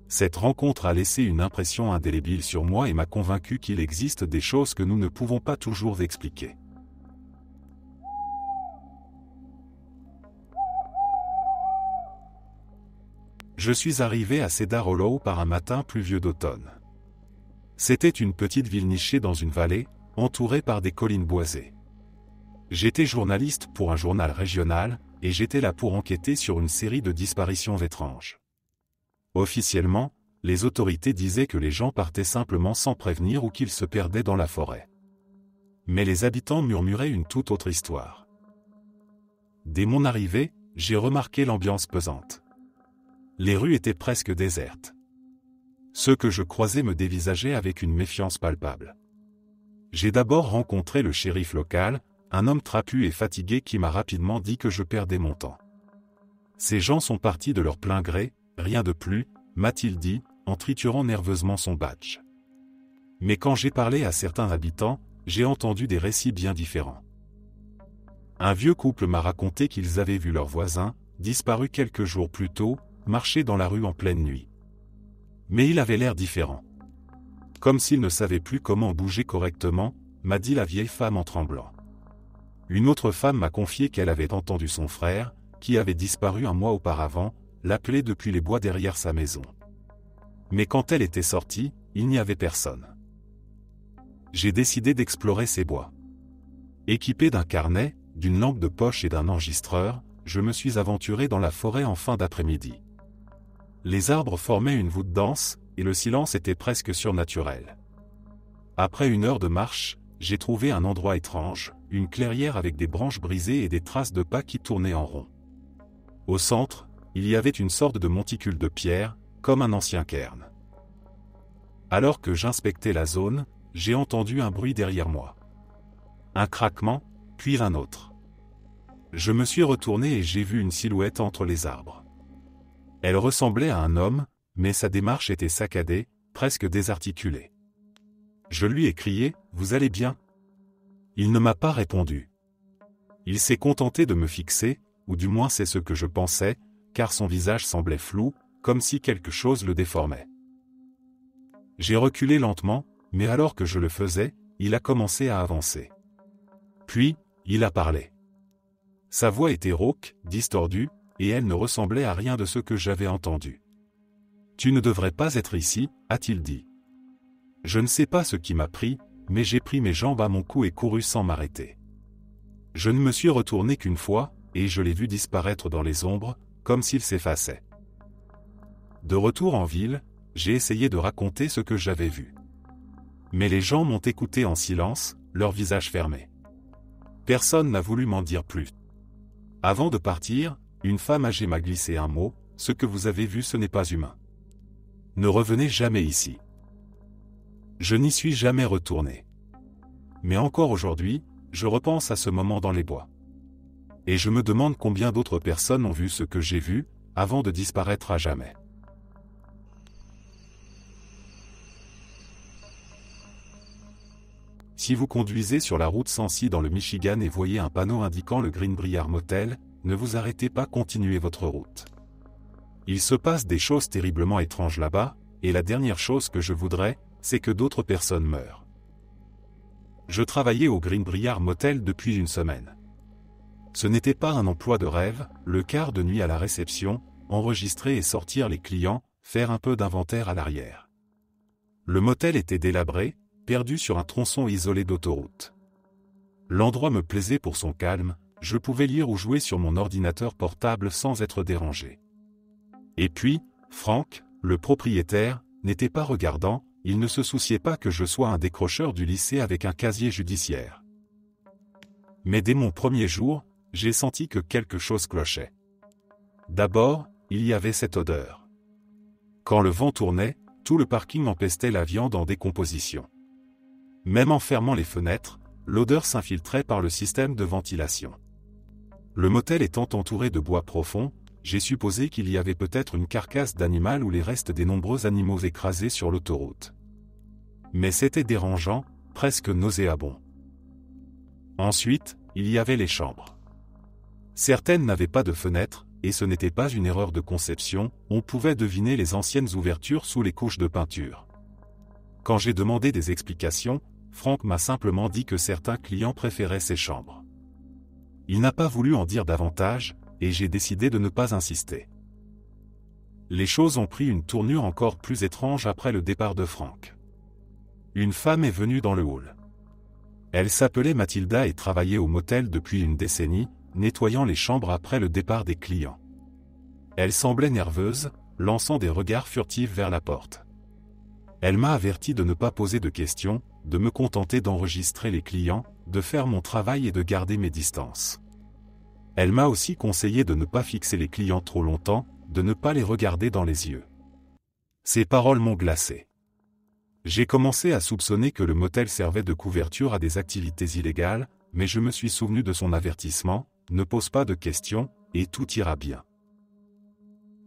Cette rencontre a laissé une impression indélébile sur moi et m'a convaincu qu'il existe des choses que nous ne pouvons pas toujours expliquer. Je suis arrivé à Cedar Hollow par un matin pluvieux d'automne. C'était une petite ville nichée dans une vallée, entourée par des collines boisées. J'étais journaliste pour un journal régional, et j'étais là pour enquêter sur une série de disparitions étranges. Officiellement, les autorités disaient que les gens partaient simplement sans prévenir ou qu'ils se perdaient dans la forêt. Mais les habitants murmuraient une toute autre histoire. Dès mon arrivée, j'ai remarqué l'ambiance pesante. Les rues étaient presque désertes. Ceux que je croisais me dévisageaient avec une méfiance palpable. J'ai d'abord rencontré le shérif local, un homme trapu et fatigué qui m'a rapidement dit que je perdais mon temps. Ces gens sont partis de leur plein gré, rien de plus, m'a-t-il dit, en triturant nerveusement son badge. Mais quand j'ai parlé à certains habitants, j'ai entendu des récits bien différents. Un vieux couple m'a raconté qu'ils avaient vu leur voisin, disparu quelques jours plus tôt, marcher dans la rue en pleine nuit. Mais il avait l'air différent. Comme s'il ne savait plus comment bouger correctement, m'a dit la vieille femme en tremblant. Une autre femme m'a confié qu'elle avait entendu son frère, qui avait disparu un mois auparavant, l'appeler depuis les bois derrière sa maison. Mais quand elle était sortie, il n'y avait personne. J'ai décidé d'explorer ces bois. Équipé d'un carnet, d'une lampe de poche et d'un enregistreur, je me suis aventuré dans la forêt en fin d'après-midi. Les arbres formaient une voûte dense, et le silence était presque surnaturel. Après une heure de marche, j'ai trouvé un endroit étrange, une clairière avec des branches brisées et des traces de pas qui tournaient en rond. Au centre, il y avait une sorte de monticule de pierre, comme un ancien cairn. Alors que j'inspectais la zone, j'ai entendu un bruit derrière moi. Un craquement, puis un autre. Je me suis retourné et j'ai vu une silhouette entre les arbres. Elle ressemblait à un homme, mais sa démarche était saccadée, presque désarticulée. Je lui ai crié « Vous allez bien ?» Il ne m'a pas répondu. Il s'est contenté de me fixer, ou du moins c'est ce que je pensais, car son visage semblait flou, comme si quelque chose le déformait. J'ai reculé lentement, mais alors que je le faisais, il a commencé à avancer. Puis, il a parlé. Sa voix était rauque, distordue, et elle ne ressemblait à rien de ce que j'avais entendu. « Tu ne devrais pas être ici, a-t-il dit. Je ne sais pas ce qui m'a pris, mais j'ai pris mes jambes à mon cou et couru sans m'arrêter. Je ne me suis retourné qu'une fois, et je l'ai vu disparaître dans les ombres, comme s'il s'effaçait. De retour en ville, j'ai essayé de raconter ce que j'avais vu. Mais les gens m'ont écouté en silence, leurs visages fermés. Personne n'a voulu m'en dire plus. Avant de partir, une femme âgée m'a glissé un mot, ce que vous avez vu ce n'est pas humain. Ne revenez jamais ici. Je n'y suis jamais retourné. Mais encore aujourd'hui, je repense à ce moment dans les bois. Et je me demande combien d'autres personnes ont vu ce que j'ai vu, avant de disparaître à jamais. Si vous conduisez sur la route Sancy dans le Michigan et voyez un panneau indiquant le Greenbrier Motel, ne vous arrêtez pas, continuez votre route. Il se passe des choses terriblement étranges là-bas, et la dernière chose que je voudrais, c'est que d'autres personnes meurent. Je travaillais au Greenbrier Motel depuis une semaine. Ce n'était pas un emploi de rêve, le quart de nuit à la réception, enregistrer et sortir les clients, faire un peu d'inventaire à l'arrière. Le motel était délabré, perdu sur un tronçon isolé d'autoroute. L'endroit me plaisait pour son calme, je pouvais lire ou jouer sur mon ordinateur portable sans être dérangé. Et puis, Frank, le propriétaire, n'était pas regardant, il ne se souciait pas que je sois un décrocheur du lycée avec un casier judiciaire. Mais dès mon premier jour, j'ai senti que quelque chose clochait. D'abord, il y avait cette odeur. Quand le vent tournait, tout le parking empestait la viande en décomposition. Même en fermant les fenêtres, l'odeur s'infiltrait par le système de ventilation. Le motel étant entouré de bois profond, j'ai supposé qu'il y avait peut-être une carcasse d'animal ou les restes des nombreux animaux écrasés sur l'autoroute. Mais c'était dérangeant, presque nauséabond. Ensuite, il y avait les chambres. Certaines n'avaient pas de fenêtres, et ce n'était pas une erreur de conception, on pouvait deviner les anciennes ouvertures sous les couches de peinture. Quand j'ai demandé des explications, Frank m'a simplement dit que certains clients préféraient ces chambres. Il n'a pas voulu en dire davantage, et j'ai décidé de ne pas insister. Les choses ont pris une tournure encore plus étrange après le départ de Frank. Une femme est venue dans le hall. Elle s'appelait Mathilda et travaillait au motel depuis une décennie, nettoyant les chambres après le départ des clients. Elle semblait nerveuse, lançant des regards furtifs vers la porte. Elle m'a averti de ne pas poser de questions, de me contenter d'enregistrer les clients, de faire mon travail et de garder mes distances. Elle m'a aussi conseillé de ne pas fixer les clients trop longtemps, de ne pas les regarder dans les yeux. Ces paroles m'ont glacé. J'ai commencé à soupçonner que le motel servait de couverture à des activités illégales, mais je me suis souvenu de son avertissement, ne pose pas de questions, et tout ira bien.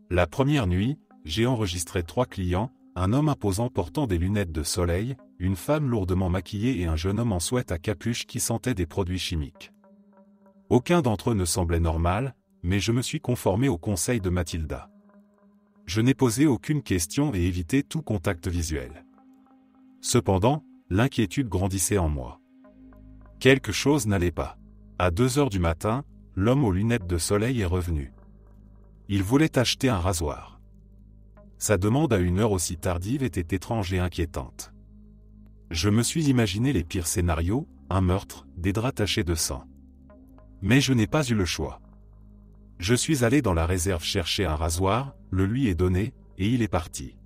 La première nuit, j'ai enregistré 3 clients, un homme imposant portant des lunettes de soleil, une femme lourdement maquillée et un jeune homme en sweat à capuche qui sentait des produits chimiques. Aucun d'entre eux ne semblait normal, mais je me suis conformé au conseil de Mathilda. Je n'ai posé aucune question et évité tout contact visuel. Cependant, l'inquiétude grandissait en moi. Quelque chose n'allait pas. À 2 heures du matin, l'homme aux lunettes de soleil est revenu. Il voulait acheter un rasoir. Sa demande à une heure aussi tardive était étrange et inquiétante. Je me suis imaginé les pires scénarios, un meurtre, des draps tachés de sang. Mais je n'ai pas eu le choix. Je suis allé dans la réserve chercher un rasoir, le lui ai donné, et il est parti.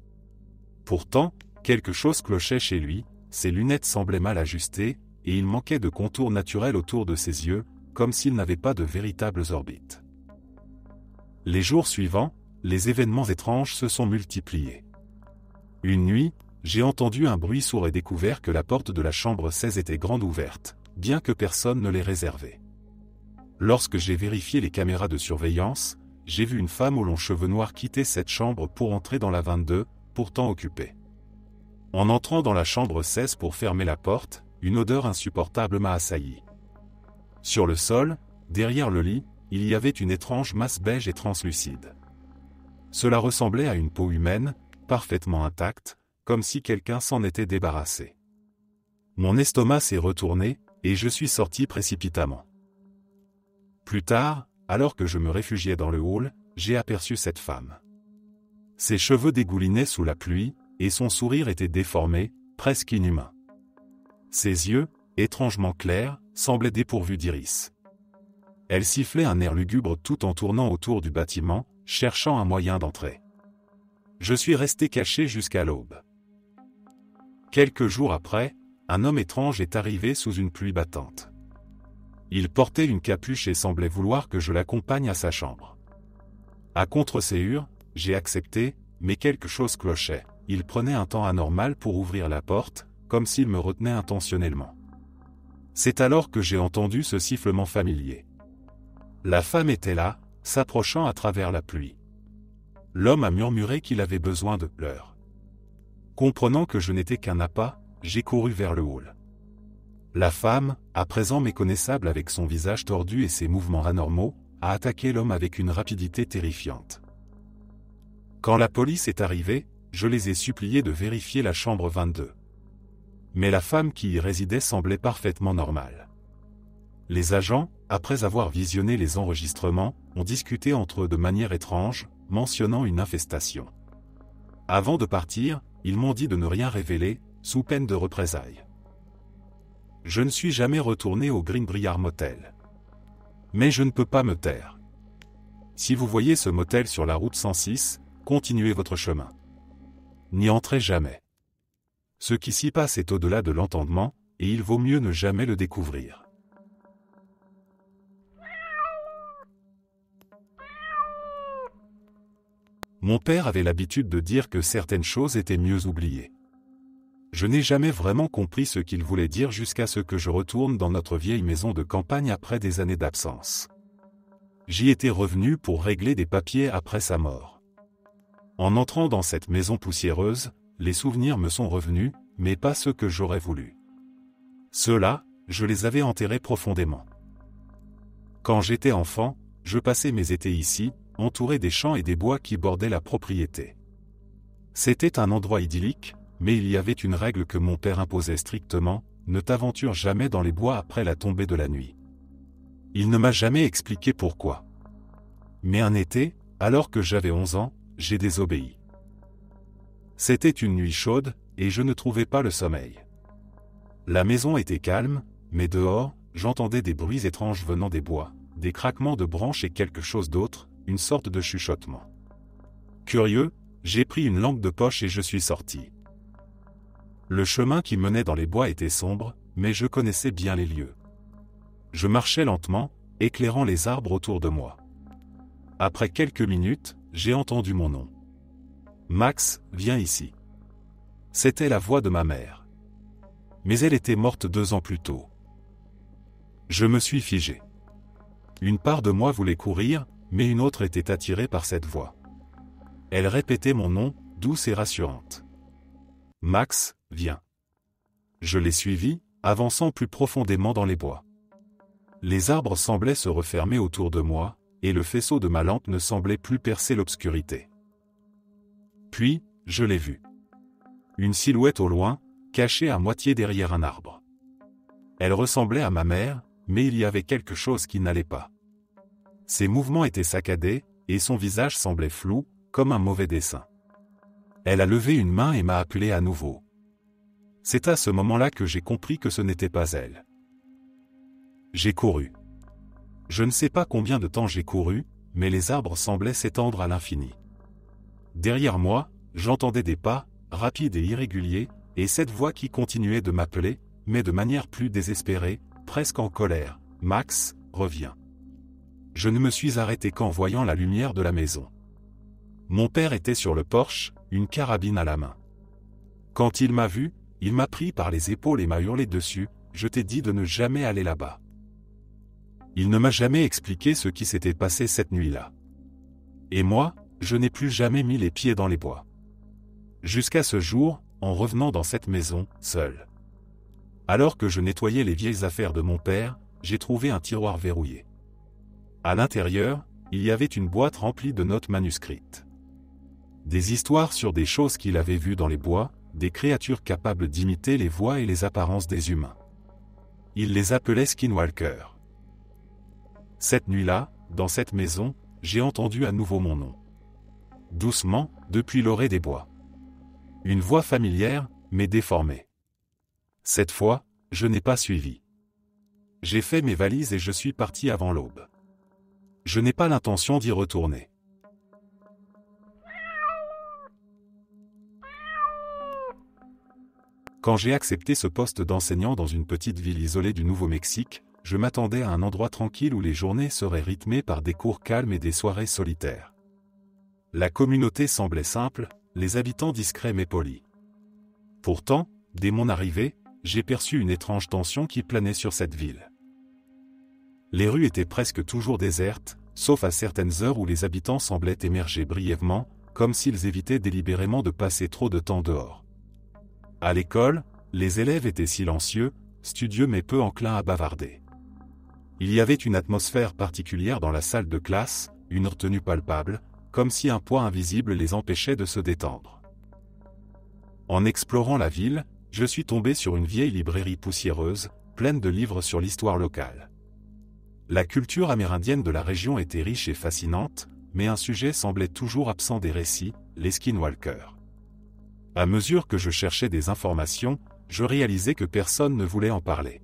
Pourtant, quelque chose clochait chez lui, ses lunettes semblaient mal ajustées, et il manquait de contours naturels autour de ses yeux, comme s'il n'avait pas de véritables orbites. Les jours suivants, les événements étranges se sont multipliés. Une nuit, j'ai entendu un bruit sourd et découvert que la porte de la chambre 16 était grande ouverte, bien que personne ne l'ait réservée. Lorsque j'ai vérifié les caméras de surveillance, j'ai vu une femme aux longs cheveux noirs quitter cette chambre pour entrer dans la 22, pourtant occupée. En entrant dans la chambre 16 pour fermer la porte, une odeur insupportable m'a assailli. Sur le sol, derrière le lit, il y avait une étrange masse beige et translucide. Cela ressemblait à une peau humaine, parfaitement intacte, comme si quelqu'un s'en était débarrassé. Mon estomac s'est retourné, et je suis sorti précipitamment. Plus tard, alors que je me réfugiais dans le hall, j'ai aperçu cette femme. Ses cheveux dégoulinaient sous la pluie, et son sourire était déformé, presque inhumain. Ses yeux, étrangement clairs, semblaient dépourvus d'iris. Elle sifflait un air lugubre tout en tournant autour du bâtiment, cherchant un moyen d'entrer. Je suis resté caché jusqu'à l'aube. Quelques jours après, un homme étrange est arrivé sous une pluie battante. Il portait une capuche et semblait vouloir que je l'accompagne à sa chambre. À contre-séhur, j'ai accepté, mais quelque chose clochait. Il prenait un temps anormal pour ouvrir la porte, comme s'il me retenait intentionnellement. C'est alors que j'ai entendu ce sifflement familier. La femme était là, s'approchant à travers la pluie. L'homme a murmuré qu'il avait besoin de pleurs. Comprenant que je n'étais qu'un appât, j'ai couru vers le hall. La femme, à présent méconnaissable avec son visage tordu et ses mouvements anormaux, a attaqué l'homme avec une rapidité terrifiante. Quand la police est arrivée, je les ai suppliés de vérifier la chambre 22. Mais la femme qui y résidait semblait parfaitement normale. Les agents, après avoir visionné les enregistrements, ont discuté entre eux de manière étrange, mentionnant une infestation. Avant de partir, ils m'ont dit de ne rien révéler, sous peine de représailles. Je ne suis jamais retourné au Greenbriar Motel. Mais je ne peux pas me taire. Si vous voyez ce motel sur la route 106, continuez votre chemin. N'y entrez jamais. Ce qui s'y passe est au-delà de l'entendement, et il vaut mieux ne jamais le découvrir. Mon père avait l'habitude de dire que certaines choses étaient mieux oubliées. Je n'ai jamais vraiment compris ce qu'il voulait dire jusqu'à ce que je retourne dans notre vieille maison de campagne après des années d'absence. J'y étais revenu pour régler des papiers après sa mort. En entrant dans cette maison poussiéreuse, les souvenirs me sont revenus, mais pas ceux que j'aurais voulu. Ceux-là, je les avais enterrés profondément. Quand j'étais enfant, je passais mes étés ici, entouré des champs et des bois qui bordaient la propriété. C'était un endroit idyllique, mais il y avait une règle que mon père imposait strictement, ne t'aventure jamais dans les bois après la tombée de la nuit. Il ne m'a jamais expliqué pourquoi. Mais un été, alors que j'avais 11 ans, j'ai désobéi. C'était une nuit chaude, et je ne trouvais pas le sommeil. La maison était calme, mais dehors, j'entendais des bruits étranges venant des bois, des craquements de branches et quelque chose d'autre, une sorte de chuchotement. Curieux, j'ai pris une lampe de poche et je suis sorti. Le chemin qui menait dans les bois était sombre, mais je connaissais bien les lieux. Je marchais lentement, éclairant les arbres autour de moi. Après quelques minutes, j'ai entendu mon nom. Max, viens ici. C'était la voix de ma mère. Mais elle était morte 2 ans plus tôt. Je me suis figé. Une part de moi voulait courir, mais une autre était attirée par cette voix. Elle répétait mon nom, douce et rassurante. Max, viens. Je l'ai suivi, avançant plus profondément dans les bois. Les arbres semblaient se refermer autour de moi, et le faisceau de ma lampe ne semblait plus percer l'obscurité. Puis, je l'ai vue. Une silhouette au loin, cachée à moitié derrière un arbre. Elle ressemblait à ma mère, mais il y avait quelque chose qui n'allait pas. Ses mouvements étaient saccadés, et son visage semblait flou, comme un mauvais dessin. Elle a levé une main et m'a appelé à nouveau. C'est à ce moment-là que j'ai compris que ce n'était pas elle. J'ai couru. Je ne sais pas combien de temps j'ai couru, mais les arbres semblaient s'étendre à l'infini. Derrière moi, j'entendais des pas, rapides et irréguliers, et cette voix qui continuait de m'appeler, mais de manière plus désespérée, presque en colère. « Max, reviens. » Je ne me suis arrêté qu'en voyant la lumière de la maison. Mon père était sur le porche, une carabine à la main. Quand il m'a vu, il m'a pris par les épaules et m'a hurlé dessus, « Je t'ai dit de ne jamais aller là-bas. » Il ne m'a jamais expliqué ce qui s'était passé cette nuit-là. Et moi, je n'ai plus jamais mis les pieds dans les bois. Jusqu'à ce jour, en revenant dans cette maison, seul. Alors que je nettoyais les vieilles affaires de mon père, j'ai trouvé un tiroir verrouillé. À l'intérieur, il y avait une boîte remplie de notes manuscrites. Des histoires sur des choses qu'il avait vues dans les bois, des créatures capables d'imiter les voix et les apparences des humains. Il les appelait Skinwalker. Cette nuit-là, dans cette maison, j'ai entendu à nouveau mon nom. Doucement, depuis l'orée des bois. Une voix familière, mais déformée. Cette fois, je n'ai pas suivi. J'ai fait mes valises et je suis parti avant l'aube. Je n'ai pas l'intention d'y retourner. Quand j'ai accepté ce poste d'enseignant dans une petite ville isolée du Nouveau-Mexique, je m'attendais à un endroit tranquille où les journées seraient rythmées par des cours calmes et des soirées solitaires. La communauté semblait simple, les habitants discrets mais polis. Pourtant, dès mon arrivée, j'ai perçu une étrange tension qui planait sur cette ville. Les rues étaient presque toujours désertes, sauf à certaines heures où les habitants semblaient émerger brièvement, comme s'ils évitaient délibérément de passer trop de temps dehors. À l'école, les élèves étaient silencieux, studieux mais peu enclins à bavarder. Il y avait une atmosphère particulière dans la salle de classe, une retenue palpable, comme si un poids invisible les empêchait de se détendre. En explorant la ville, je suis tombé sur une vieille librairie poussiéreuse, pleine de livres sur l'histoire locale. La culture amérindienne de la région était riche et fascinante, mais un sujet semblait toujours absent des récits, les skinwalkers. À mesure que je cherchais des informations, je réalisais que personne ne voulait en parler.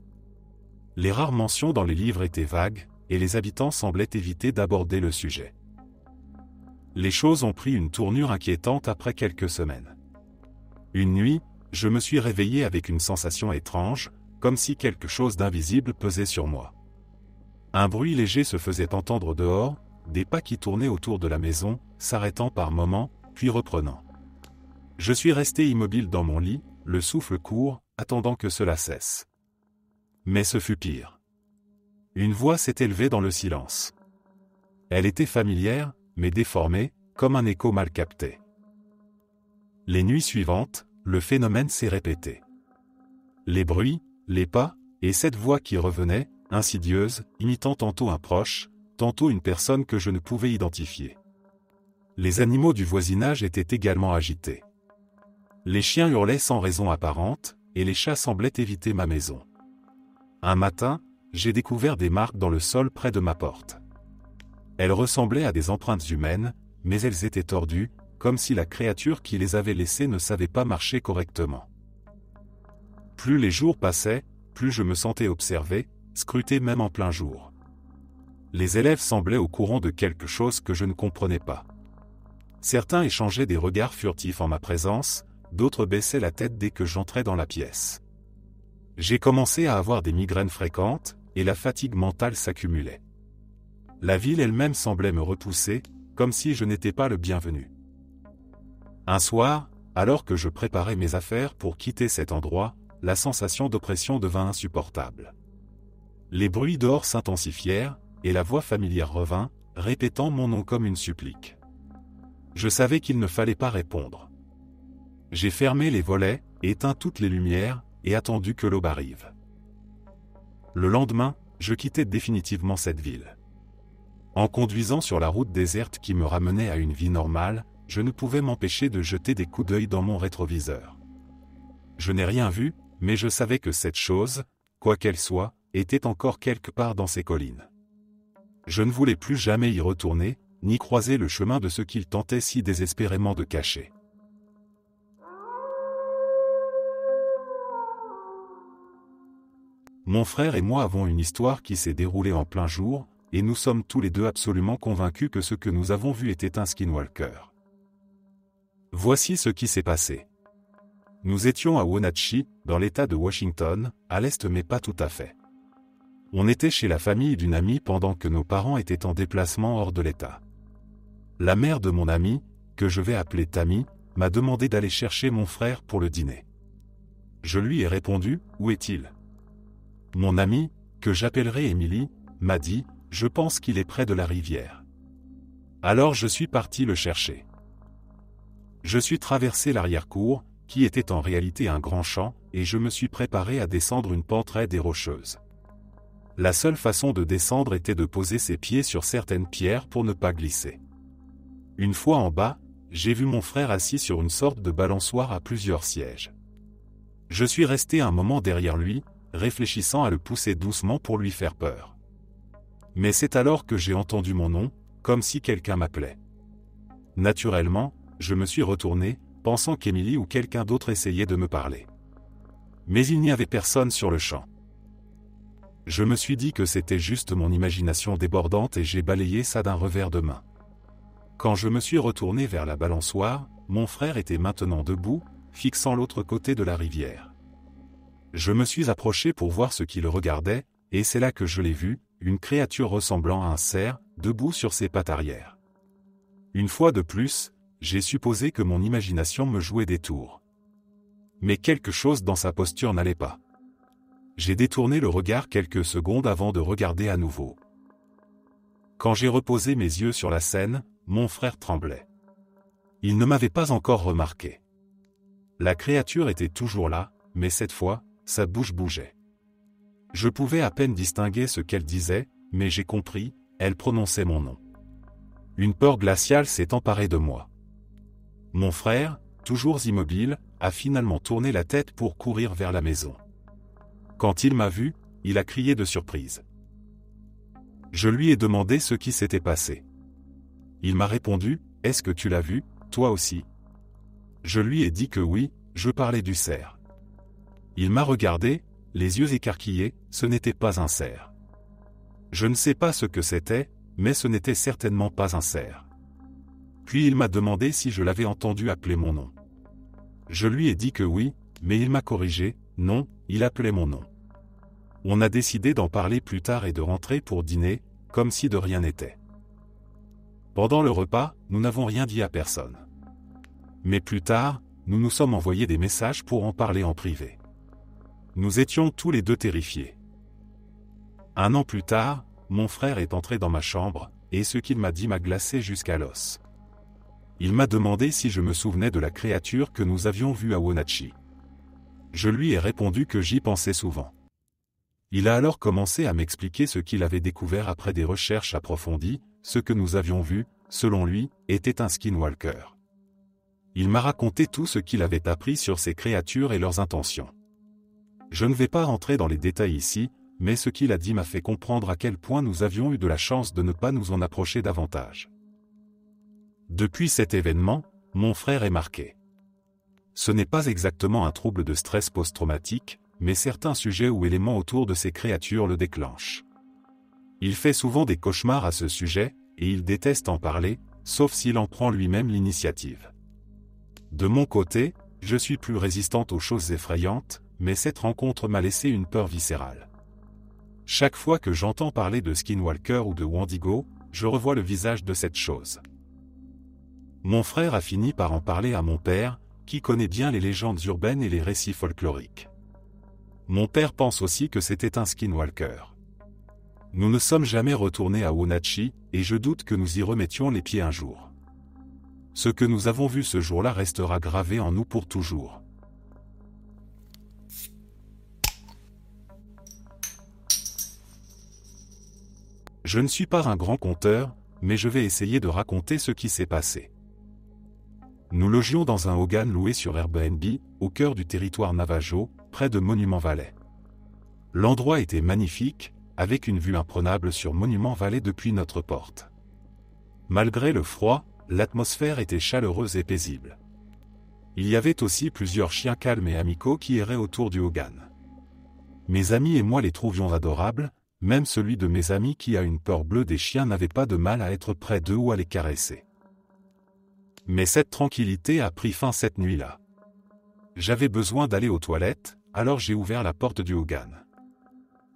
Les rares mentions dans les livres étaient vagues, et les habitants semblaient éviter d'aborder le sujet. Les choses ont pris une tournure inquiétante après quelques semaines. Une nuit, je me suis réveillé avec une sensation étrange, comme si quelque chose d'invisible pesait sur moi. Un bruit léger se faisait entendre dehors, des pas qui tournaient autour de la maison, s'arrêtant par moments, puis reprenant. Je suis resté immobile dans mon lit, le souffle court, attendant que cela cesse. Mais ce fut pire. Une voix s'est élevée dans le silence. Elle était familière, mais déformée, comme un écho mal capté. Les nuits suivantes, le phénomène s'est répété. Les bruits, les pas, et cette voix qui revenait, insidieuse, imitant tantôt un proche, tantôt une personne que je ne pouvais identifier. Les animaux du voisinage étaient également agités. Les chiens hurlaient sans raison apparente, et les chats semblaient éviter ma maison. Un matin, j'ai découvert des marques dans le sol près de ma porte. Elles ressemblaient à des empreintes humaines, mais elles étaient tordues, comme si la créature qui les avait laissées ne savait pas marcher correctement. Plus les jours passaient, plus je me sentais observé, scruté même en plein jour. Les élèves semblaient au courant de quelque chose que je ne comprenais pas. Certains échangeaient des regards furtifs en ma présence, d'autres baissaient la tête dès que j'entrais dans la pièce. J'ai commencé à avoir des migraines fréquentes, et la fatigue mentale s'accumulait. La ville elle-même semblait me repousser, comme si je n'étais pas le bienvenu. Un soir, alors que je préparais mes affaires pour quitter cet endroit, la sensation d'oppression devint insupportable. Les bruits dehors s'intensifièrent, et la voix familière revint, répétant mon nom comme une supplique. Je savais qu'il ne fallait pas répondre. J'ai fermé les volets, éteint toutes les lumières, et attendu que l'aube arrive. Le lendemain, je quittais définitivement cette ville. En conduisant sur la route déserte qui me ramenait à une vie normale, je ne pouvais m'empêcher de jeter des coups d'œil dans mon rétroviseur. Je n'ai rien vu, mais je savais que cette chose, quoi qu'elle soit, était encore quelque part dans ces collines. Je ne voulais plus jamais y retourner, ni croiser le chemin de ce qu'il tentait si désespérément de cacher. Mon frère et moi avons une histoire qui s'est déroulée en plein jour, et nous sommes tous les deux absolument convaincus que ce que nous avons vu était un skinwalker. Voici ce qui s'est passé. Nous étions à Wenatchee, dans l'État de Washington, à l'est mais pas tout à fait. On était chez la famille d'une amie pendant que nos parents étaient en déplacement hors de l'État. La mère de mon amie, que je vais appeler Tammy, m'a demandé d'aller chercher mon frère pour le dîner. Je lui ai répondu, « Où est-il » Mon amie, que j'appellerai Emily, m'a dit, « Je pense qu'il est près de la rivière. » Alors je suis parti le chercher. Je suis traversé l'arrière-cour, qui était en réalité un grand champ, et je me suis préparé à descendre une pente raide et rocheuse. La seule façon de descendre était de poser ses pieds sur certaines pierres pour ne pas glisser. Une fois en bas, j'ai vu mon frère assis sur une sorte de balançoire à plusieurs sièges. Je suis resté un moment derrière lui, réfléchissant à le pousser doucement pour lui faire peur. Mais c'est alors que j'ai entendu mon nom, comme si quelqu'un m'appelait. Naturellement, je me suis retourné, pensant qu'Emily ou quelqu'un d'autre essayait de me parler. Mais il n'y avait personne sur le champ. Je me suis dit que c'était juste mon imagination débordante et j'ai balayé ça d'un revers de main. Quand je me suis retourné vers la balançoire, mon frère était maintenant debout, fixant l'autre côté de la rivière. Je me suis approché pour voir ce qui le regardait, et c'est là que je l'ai vu, une créature ressemblant à un cerf, debout sur ses pattes arrière. Une fois de plus, j'ai supposé que mon imagination me jouait des tours. Mais quelque chose dans sa posture n'allait pas. J'ai détourné le regard quelques secondes avant de regarder à nouveau. Quand j'ai reposé mes yeux sur la scène, mon frère tremblait. Il ne m'avait pas encore remarqué. La créature était toujours là, mais cette fois, sa bouche bougeait. Je pouvais à peine distinguer ce qu'elle disait, mais j'ai compris, elle prononçait mon nom. Une peur glaciale s'est emparée de moi. Mon frère, toujours immobile, a finalement tourné la tête pour courir vers la maison. Quand il m'a vu, il a crié de surprise. Je lui ai demandé ce qui s'était passé. Il m'a répondu, « Est-ce que tu l'as vu, toi aussi ?» Je lui ai dit que oui, je parlais du cerf. Il m'a regardé, les yeux écarquillés, ce n'était pas un cerf. Je ne sais pas ce que c'était, mais ce n'était certainement pas un cerf. Puis il m'a demandé si je l'avais entendu appeler mon nom. Je lui ai dit que oui, mais il m'a corrigé, non, il appelait mon nom. On a décidé d'en parler plus tard et de rentrer pour dîner, comme si de rien n'était. Pendant le repas, nous n'avons rien dit à personne. Mais plus tard, nous nous sommes envoyés des messages pour en parler en privé. Nous étions tous les deux terrifiés. Un an plus tard, mon frère est entré dans ma chambre, et ce qu'il m'a dit m'a glacé jusqu'à l'os. Il m'a demandé si je me souvenais de la créature que nous avions vue à Wenatchee. Je lui ai répondu que j'y pensais souvent. Il a alors commencé à m'expliquer ce qu'il avait découvert après des recherches approfondies. Ce que nous avions vu, selon lui, était un skinwalker. Il m'a raconté tout ce qu'il avait appris sur ces créatures et leurs intentions. Je ne vais pas rentrer dans les détails ici, mais ce qu'il a dit m'a fait comprendre à quel point nous avions eu de la chance de ne pas nous en approcher davantage. Depuis cet événement, mon frère est marqué. Ce n'est pas exactement un trouble de stress post-traumatique, mais certains sujets ou éléments autour de ces créatures le déclenchent. Il fait souvent des cauchemars à ce sujet, et il déteste en parler, sauf s'il en prend lui-même l'initiative. De mon côté, je suis plus résistante aux choses effrayantes, mais cette rencontre m'a laissé une peur viscérale. Chaque fois que j'entends parler de Skinwalker ou de Wendigo, je revois le visage de cette chose. Mon frère a fini par en parler à mon père, qui connaît bien les légendes urbaines et les récits folkloriques. Mon père pense aussi que c'était un Skinwalker. Nous ne sommes jamais retournés à Wenatchee, et je doute que nous y remettions les pieds un jour. Ce que nous avons vu ce jour-là restera gravé en nous pour toujours. Je ne suis pas un grand conteur, mais je vais essayer de raconter ce qui s'est passé. Nous logions dans un hogan loué sur Airbnb, au cœur du territoire Navajo, près de Monument Valley. L'endroit était magnifique, avec une vue imprenable sur Monument Valley depuis notre porte. Malgré le froid, l'atmosphère était chaleureuse et paisible. Il y avait aussi plusieurs chiens calmes et amicaux qui erraient autour du hogan. Mes amis et moi les trouvions adorables, même celui de mes amis qui a une peur bleue des chiens n'avait pas de mal à être près d'eux ou à les caresser. Mais cette tranquillité a pris fin cette nuit-là. J'avais besoin d'aller aux toilettes, alors j'ai ouvert la porte du hogan.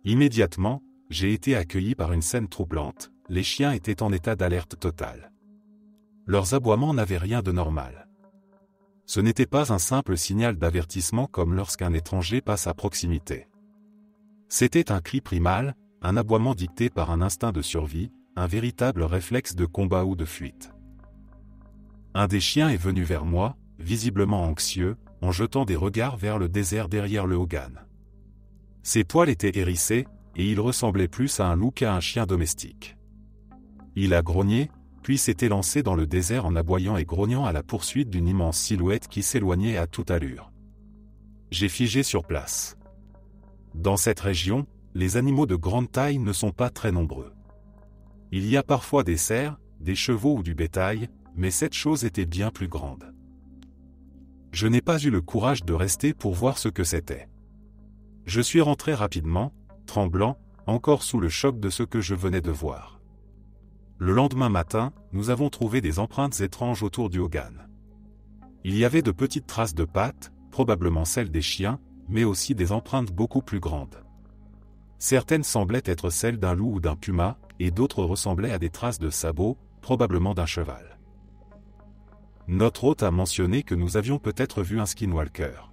Immédiatement, j'ai été accueilli par une scène troublante, les chiens étaient en état d'alerte totale. Leurs aboiements n'avaient rien de normal. Ce n'était pas un simple signal d'avertissement comme lorsqu'un étranger passe à proximité. C'était un cri primal, un aboiement dicté par un instinct de survie, un véritable réflexe de combat ou de fuite. Un des chiens est venu vers moi, visiblement anxieux, en jetant des regards vers le désert derrière le hogan. Ses poils étaient hérissés, et il ressemblait plus à un loup qu'à un chien domestique. Il a grogné, puis s'était lancé dans le désert en aboyant et grognant à la poursuite d'une immense silhouette qui s'éloignait à toute allure. J'ai figé sur place. Dans cette région, les animaux de grande taille ne sont pas très nombreux. Il y a parfois des cerfs, des chevaux ou du bétail, mais cette chose était bien plus grande. Je n'ai pas eu le courage de rester pour voir ce que c'était. Je suis rentré rapidement, tremblant, encore sous le choc de ce que je venais de voir. Le lendemain matin, nous avons trouvé des empreintes étranges autour du hogan. Il y avait de petites traces de pattes, probablement celles des chiens, mais aussi des empreintes beaucoup plus grandes. Certaines semblaient être celles d'un loup ou d'un puma, et d'autres ressemblaient à des traces de sabots, probablement d'un cheval. notre hôte a mentionné que nous avions peut-être vu un skinwalker.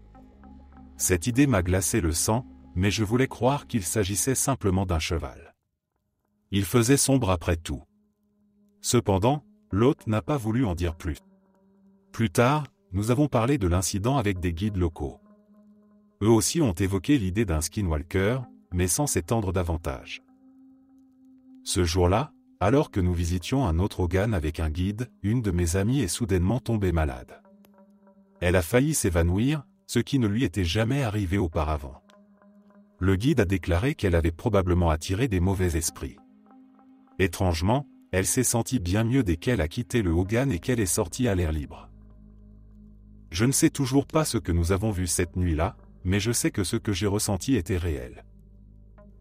Cette idée m'a glacé le sang, mais je voulais croire qu'il s'agissait simplement d'un cheval. Il faisait sombre après tout. Cependant, l'hôte n'a pas voulu en dire plus. Plus tard, nous avons parlé de l'incident avec des guides locaux. Eux aussi ont évoqué l'idée d'un skinwalker, mais sans s'étendre davantage. Ce jour-là, alors que nous visitions un autre Hogan avec un guide, une de mes amies est soudainement tombée malade. Elle a failli s'évanouir, ce qui ne lui était jamais arrivé auparavant. Le guide a déclaré qu'elle avait probablement attiré des mauvais esprits. Étrangement, elle s'est sentie bien mieux dès qu'elle a quitté le Hogan et qu'elle est sortie à l'air libre. Je ne sais toujours pas ce que nous avons vu cette nuit-là, mais je sais que ce que j'ai ressenti était réel.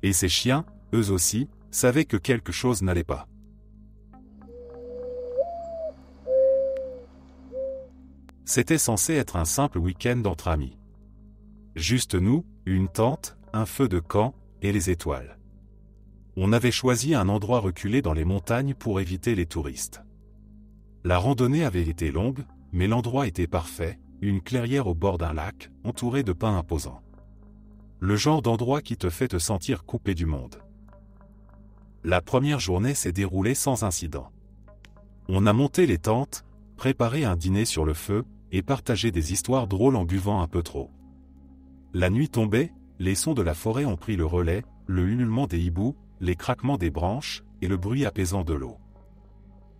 Et ces chiens, eux aussi, savaient que quelque chose n'allait pas. C'était censé être un simple week-end entre amis. Juste nous, une tente, un feu de camp, et les étoiles. On avait choisi un endroit reculé dans les montagnes pour éviter les touristes. La randonnée avait été longue, mais l'endroit était parfait, une clairière au bord d'un lac, entourée de pins imposants. Le genre d'endroit qui te fait te sentir coupé du monde. La première journée s'est déroulée sans incident. On a monté les tentes, préparé un dîner sur le feu, et partagé des histoires drôles en buvant un peu trop. La nuit tombait, les sons de la forêt ont pris le relais, le ululement des hiboux, les craquements des branches, et le bruit apaisant de l'eau.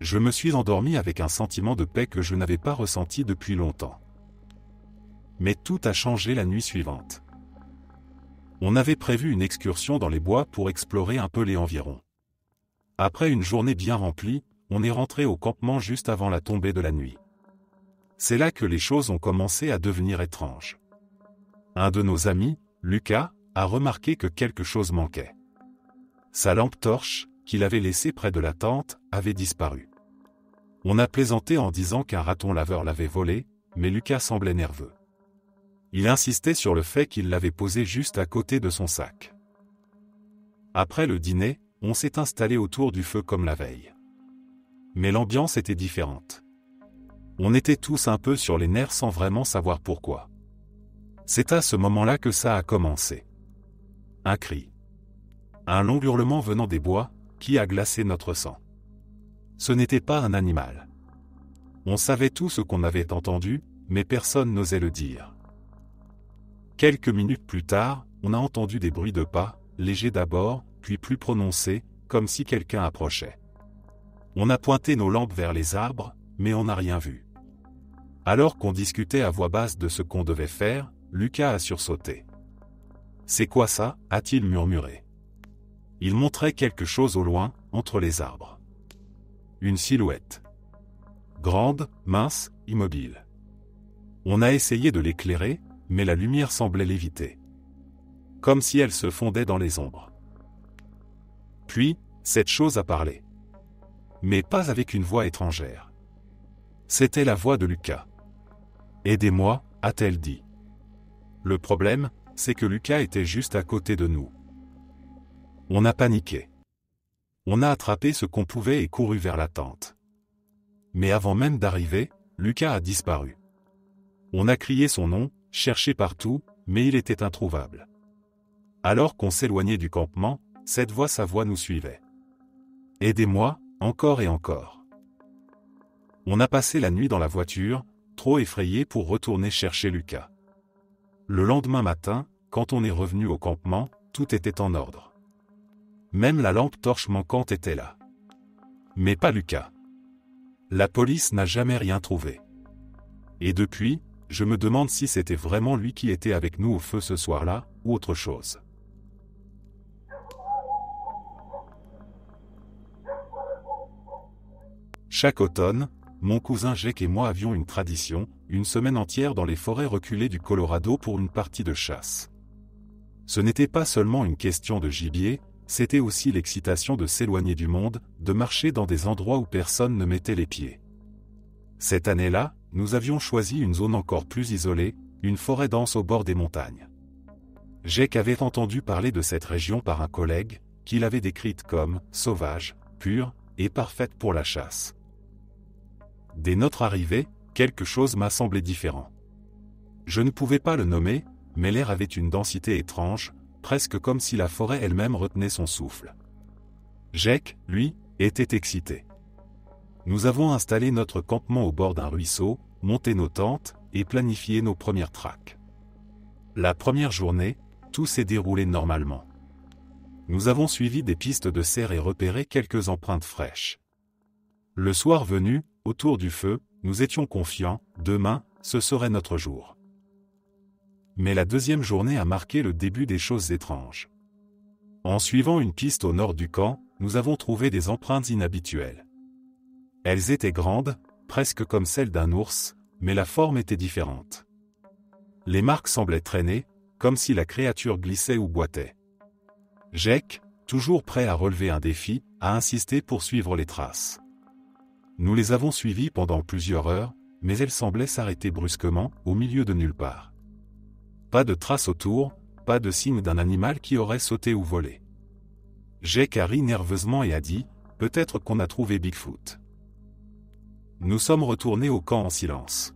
Je me suis endormi avec un sentiment de paix que je n'avais pas ressenti depuis longtemps. Mais tout a changé la nuit suivante. On avait prévu une excursion dans les bois pour explorer un peu les environs. Après une journée bien remplie, on est rentré au campement juste avant la tombée de la nuit. C'est là que les choses ont commencé à devenir étranges. Un de nos amis, Lucas, a remarqué que quelque chose manquait. Sa lampe torche, qu'il avait laissée près de la tente, avait disparu. On a plaisanté en disant qu'un raton laveur l'avait volée, mais Lucas semblait nerveux. Il insistait sur le fait qu'il l'avait posée juste à côté de son sac. Après le dîner, on s'est installé autour du feu comme la veille. Mais l'ambiance était différente. On était tous un peu sur les nerfs sans vraiment savoir pourquoi. C'est à ce moment-là que ça a commencé. Un cri. Un long hurlement venant des bois, qui a glacé notre sang. Ce n'était pas un animal. On savait tout ce qu'on avait entendu, mais personne n'osait le dire. Quelques minutes plus tard, on a entendu des bruits de pas, légers d'abord, puis plus prononcés, comme si quelqu'un approchait. On a pointé nos lampes vers les arbres, mais on n'a rien vu. Alors qu'on discutait à voix basse de ce qu'on devait faire, Lucas a sursauté. « C'est quoi ça » a-t-il murmuré. Il montrait quelque chose au loin, entre les arbres. Une silhouette. Grande, mince, immobile. On a essayé de l'éclairer, mais la lumière semblait l'éviter. Comme si elle se fondait dans les ombres. Puis, cette chose a parlé. Mais pas avec une voix étrangère. C'était la voix de Lucas. « Aidez-moi » a-t-elle dit. Le problème, c'est que Lucas était juste à côté de nous. On a paniqué. On a attrapé ce qu'on pouvait et couru vers la tente. Mais avant même d'arriver, Lucas a disparu. On a crié son nom, cherché partout, mais il était introuvable. Alors qu'on s'éloignait du campement, sa voix nous suivait. « Aidez-moi » encore et encore. On a passé la nuit dans la voiture, trop effrayés pour retourner chercher Lucas. Le lendemain matin, quand on est revenu au campement, tout était en ordre. Même la lampe torche manquante était là. Mais pas Lucas. La police n'a jamais rien trouvé. Et depuis, je me demande si c'était vraiment lui qui était avec nous au feu ce soir-là, ou autre chose. Chaque automne, mon cousin Jake et moi avions une tradition, une semaine entière dans les forêts reculées du Colorado pour une partie de chasse. Ce n'était pas seulement une question de gibier, c'était aussi l'excitation de s'éloigner du monde, de marcher dans des endroits où personne ne mettait les pieds. Cette année-là, nous avions choisi une zone encore plus isolée, une forêt dense au bord des montagnes. Jake avait entendu parler de cette région par un collègue, qui l'avait décrite comme « sauvage, pure et parfaite pour la chasse ». Dès notre arrivée, quelque chose m'a semblé différent. Je ne pouvais pas le nommer, mais l'air avait une densité étrange, presque comme si la forêt elle-même retenait son souffle. Jake, lui, était excité. Nous avons installé notre campement au bord d'un ruisseau, monté nos tentes, et planifié nos premières traques. La première journée, tout s'est déroulé normalement. Nous avons suivi des pistes de cerf et repéré quelques empreintes fraîches. Le soir venu, autour du feu, nous étions confiants, demain, ce serait notre jour. Mais la deuxième journée a marqué le début des choses étranges. En suivant une piste au nord du camp, nous avons trouvé des empreintes inhabituelles. Elles étaient grandes, presque comme celles d'un ours, mais la forme était différente. Les marques semblaient traîner, comme si la créature glissait ou boitait. Jake, toujours prêt à relever un défi, a insisté pour suivre les traces. Nous les avons suivies pendant plusieurs heures, mais elles semblaient s'arrêter brusquement, au milieu de nulle part. Pas de traces autour, pas de signe d'un animal qui aurait sauté ou volé. Jake a ri nerveusement et a dit, « Peut-être qu'on a trouvé Bigfoot. » Nous sommes retournés au camp en silence.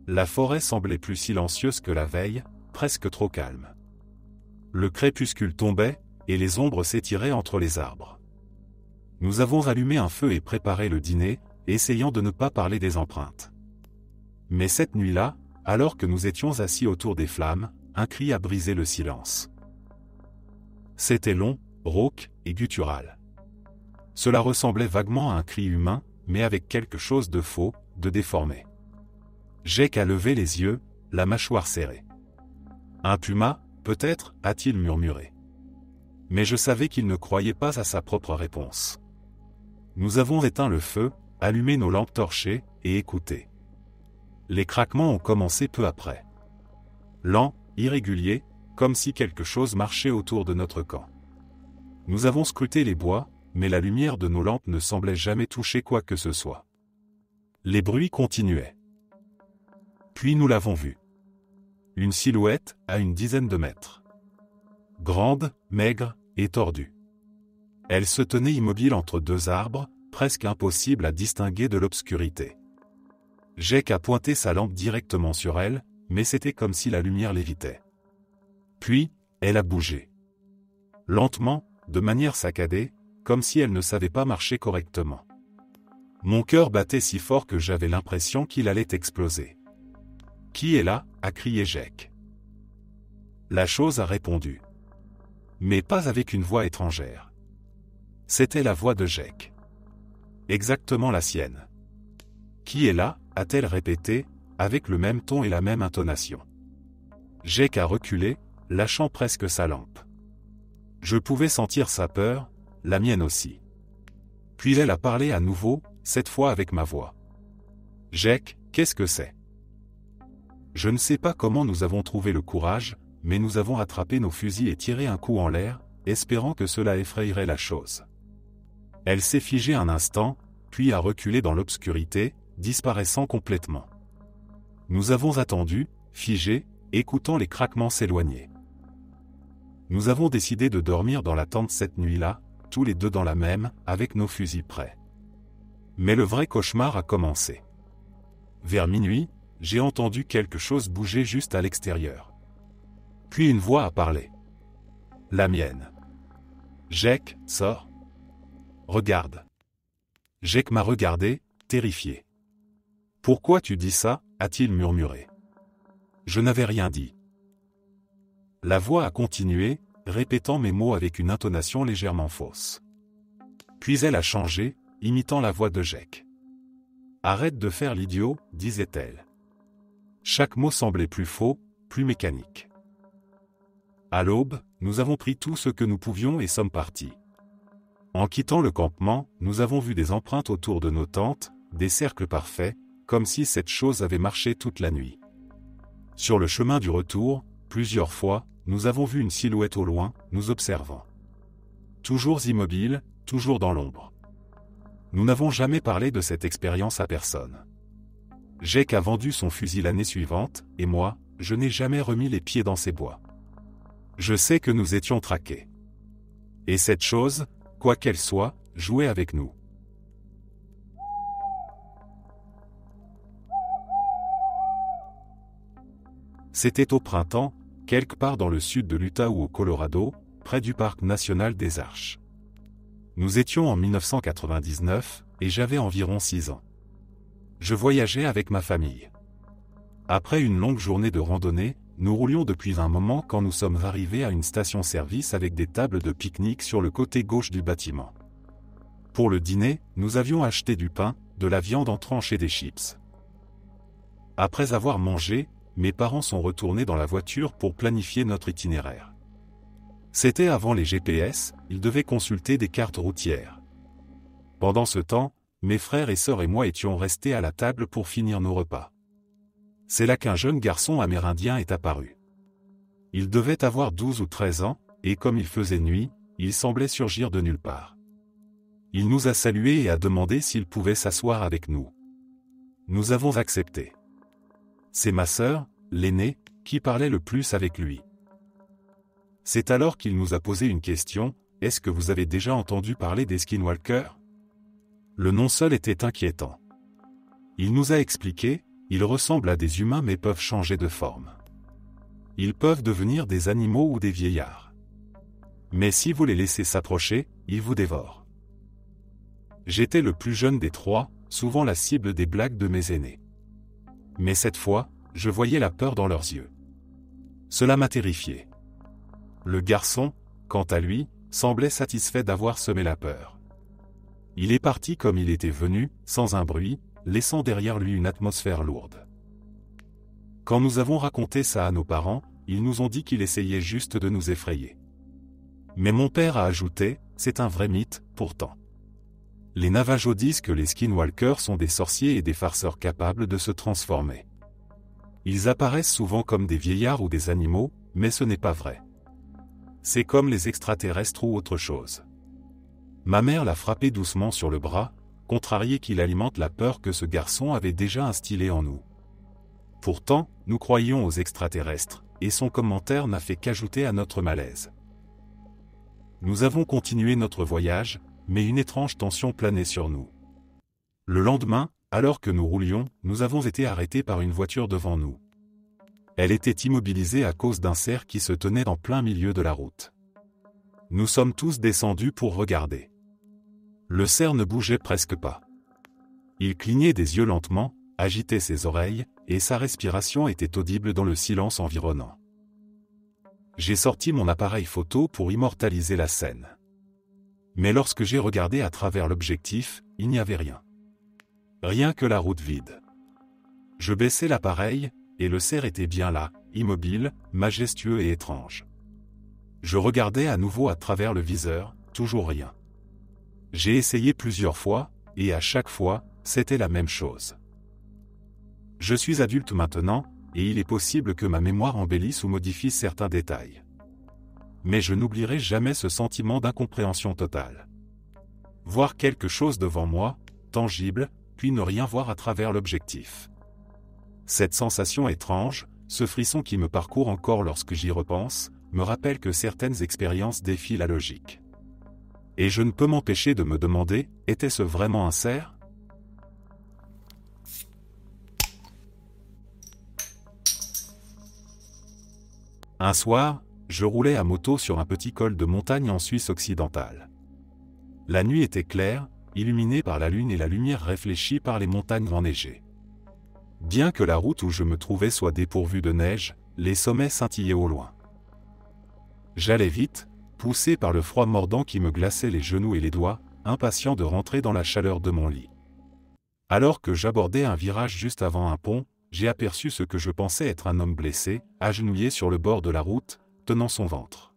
La forêt semblait plus silencieuse que la veille, presque trop calme. Le crépuscule tombait, et les ombres s'étiraient entre les arbres. Nous avons allumé un feu et préparé le dîner, essayant de ne pas parler des empreintes. Mais cette nuit-là, alors que nous étions assis autour des flammes, un cri a brisé le silence. C'était long, rauque et guttural. Cela ressemblait vaguement à un cri humain, mais avec quelque chose de faux, de déformé. Jake a levé les yeux, la mâchoire serrée. « Un puma, peut-être » a-t-il murmuré. Mais je savais qu'il ne croyait pas à sa propre réponse. Nous avons éteint le feu, allumé nos lampes torchées, et écouté. Les craquements ont commencé peu après. Lents, irréguliers, comme si quelque chose marchait autour de notre camp. Nous avons scruté les bois, mais la lumière de nos lampes ne semblait jamais toucher quoi que ce soit. Les bruits continuaient. Puis nous l'avons vue. Une silhouette, à une dizaine de mètres. Grande, maigre, et tordue. Elle se tenait immobile entre deux arbres, presque impossible à distinguer de l'obscurité. Jake a pointé sa lampe directement sur elle, mais c'était comme si la lumière lévitait. Puis, elle a bougé. Lentement, de manière saccadée, comme si elle ne savait pas marcher correctement. Mon cœur battait si fort que j'avais l'impression qu'il allait exploser. « Qui est là » a crié Jake. La chose a répondu. Mais pas avec une voix étrangère. C'était la voix de Jake. Exactement la sienne. « Qui est là » a-t-elle répété, avec le même ton et la même intonation. Jake a reculé, lâchant presque sa lampe. Je pouvais sentir sa peur, la mienne aussi. Puis elle a parlé à nouveau, cette fois avec ma voix. « Jake, qu'est-ce que c'est ?» Je ne sais pas comment nous avons trouvé le courage, mais nous avons attrapé nos fusils et tiré un coup en l'air, espérant que cela effrayerait la chose. Elle s'est figée un instant, puis a reculé dans l'obscurité, disparaissant complètement. Nous avons attendu, figés, écoutant les craquements s'éloigner. Nous avons décidé de dormir dans la tente cette nuit-là, tous les deux dans la même, avec nos fusils prêts. Mais le vrai cauchemar a commencé. Vers minuit, j'ai entendu quelque chose bouger juste à l'extérieur. Puis une voix a parlé. La mienne. « Jake, sors. Regarde. » Jake m'a regardé, terrifié. « Pourquoi tu dis ça » a-t-il murmuré. Je n'avais rien dit. La voix a continué, répétant mes mots avec une intonation légèrement fausse. Puis elle a changé, imitant la voix de Jake. « Arrête de faire l'idiot » disait-elle. Chaque mot semblait plus faux, plus mécanique. À l'aube, nous avons pris tout ce que nous pouvions et sommes partis. En quittant le campement, nous avons vu des empreintes autour de nos tentes, des cercles parfaits, comme si cette chose avait marché toute la nuit. Sur le chemin du retour, plusieurs fois, nous avons vu une silhouette au loin, nous observant. Toujours immobile, toujours dans l'ombre. Nous n'avons jamais parlé de cette expérience à personne. Jake a vendu son fusil l'année suivante, et moi, je n'ai jamais remis les pieds dans ces bois. Je sais que nous étions traqués. Et cette chose, quoi qu'elle soit, jouait avec nous. C'était au printemps, quelque part dans le sud de l'Utah ou au Colorado, près du parc national des Arches. Nous étions en 1999, et j'avais environ 6 ans. Je voyageais avec ma famille. Après une longue journée de randonnée, nous roulions depuis un moment quand nous sommes arrivés à une station-service avec des tables de pique-nique sur le côté gauche du bâtiment. Pour le dîner, nous avions acheté du pain, de la viande en tranches et des chips. Après avoir mangé, mes parents sont retournés dans la voiture pour planifier notre itinéraire. C'était avant les GPS, ils devaient consulter des cartes routières. Pendant ce temps, mes frères et sœurs et moi étions restés à la table pour finir nos repas. C'est là qu'un jeune garçon amérindien est apparu. Il devait avoir 12 ou 13 ans, et comme il faisait nuit, il semblait surgir de nulle part. Il nous a salués et a demandé s'il pouvait s'asseoir avec nous. Nous avons accepté. C'est ma sœur, l'aînée, qui parlait le plus avec lui. C'est alors qu'il nous a posé une question: est-ce que vous avez déjà entendu parler des skinwalkers? Le nom seul était inquiétant. Il nous a expliqué: ils ressemblent à des humains mais peuvent changer de forme. Ils peuvent devenir des animaux ou des vieillards. Mais si vous les laissez s'approcher, ils vous dévorent. J'étais le plus jeune des trois, souvent la cible des blagues de mes aînés. Mais cette fois, je voyais la peur dans leurs yeux. Cela m'a terrifié. Le garçon, quant à lui, semblait satisfait d'avoir semé la peur. Il est parti comme il était venu, sans un bruit, laissant derrière lui une atmosphère lourde. Quand nous avons raconté ça à nos parents, ils nous ont dit qu'il essayait juste de nous effrayer. Mais mon père a ajouté: c'est un vrai mythe, pourtant. Les Navajos disent que les skinwalkers sont des sorciers et des farceurs capables de se transformer. Ils apparaissent souvent comme des vieillards ou des animaux, mais ce n'est pas vrai. C'est comme les extraterrestres ou autre chose. Ma mère l'a frappé doucement sur le bras, contrarié qu'il alimente la peur que ce garçon avait déjà instillée en nous. Pourtant, nous croyions aux extraterrestres, et son commentaire n'a fait qu'ajouter à notre malaise. Nous avons continué notre voyage, mais une étrange tension planait sur nous. Le lendemain, alors que nous roulions, nous avons été arrêtés par une voiture devant nous. Elle était immobilisée à cause d'un cerf qui se tenait en plein milieu de la route. Nous sommes tous descendus pour regarder. Le cerf ne bougeait presque pas. Il clignait des yeux lentement, agitait ses oreilles, et sa respiration était audible dans le silence environnant. J'ai sorti mon appareil photo pour immortaliser la scène. Mais lorsque j'ai regardé à travers l'objectif, il n'y avait rien. Rien que la route vide. Je baissai l'appareil, et le cerf était bien là, immobile, majestueux et étrange. Je regardais à nouveau à travers le viseur, toujours rien. J'ai essayé plusieurs fois, et à chaque fois, c'était la même chose. Je suis adulte maintenant, et il est possible que ma mémoire embellisse ou modifie certains détails. Mais je n'oublierai jamais ce sentiment d'incompréhension totale. Voir quelque chose devant moi, tangible, puis ne rien voir à travers l'objectif. Cette sensation étrange, ce frisson qui me parcourt encore lorsque j'y repense, me rappelle que certaines expériences défient la logique. Et je ne peux m'empêcher de me demander, était-ce vraiment un cerf? Un soir, je roulais à moto sur un petit col de montagne en Suisse occidentale. La nuit était claire, illuminée par la lune et la lumière réfléchie par les montagnes enneigées. Bien que la route où je me trouvais soit dépourvue de neige, les sommets scintillaient au loin. J'allais vite, poussé par le froid mordant qui me glaçait les genoux et les doigts, impatient de rentrer dans la chaleur de mon lit. Alors que j'abordais un virage juste avant un pont, j'ai aperçu ce que je pensais être un homme blessé, agenouillé sur le bord de la route, tenant son ventre.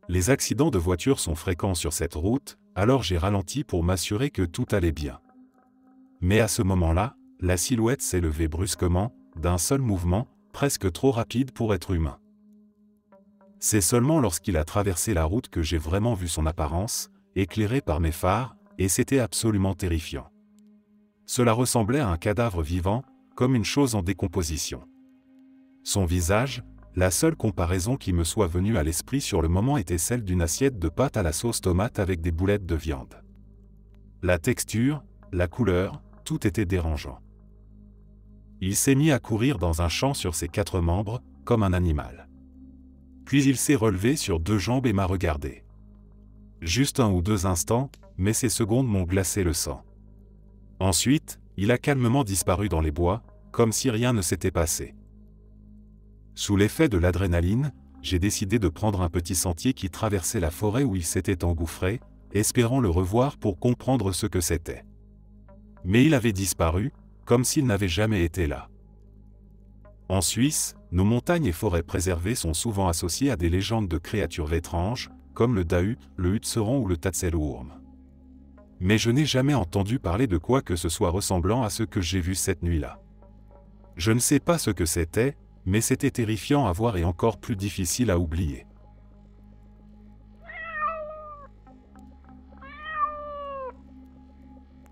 Les accidents de voiture sont fréquents sur cette route, alors j'ai ralenti pour m'assurer que tout allait bien. Mais à ce moment-là, la silhouette s'est levée brusquement, d'un seul mouvement, presque trop rapide pour être humain. C'est seulement lorsqu'il a traversé la route que j'ai vraiment vu son apparence, éclairée par mes phares, et c'était absolument terrifiant. Cela ressemblait à un cadavre vivant, comme une chose en décomposition. Son visage, la seule comparaison qui me soit venue à l'esprit sur le moment était celle d'une assiette de pâte à la sauce tomate avec des boulettes de viande. La texture, la couleur, tout était dérangeant. Il s'est mis à courir dans un champ sur ses 4 membres, comme un animal. Puis il s'est relevé sur 2 jambes et m'a regardé. Juste 1 ou 2 instants, mais ces secondes m'ont glacé le sang. Ensuite, il a calmement disparu dans les bois, comme si rien ne s'était passé. Sous l'effet de l'adrénaline, j'ai décidé de prendre un petit sentier qui traversait la forêt où il s'était engouffré, espérant le revoir pour comprendre ce que c'était. Mais il avait disparu, comme s'il n'avait jamais été là. En Suisse, nos montagnes et forêts préservées sont souvent associées à des légendes de créatures étranges, comme le Dahu, le Hutseron ou le Tatzelwurm. Mais je n'ai jamais entendu parler de quoi que ce soit ressemblant à ce que j'ai vu cette nuit-là. Je ne sais pas ce que c'était, mais c'était terrifiant à voir et encore plus difficile à oublier.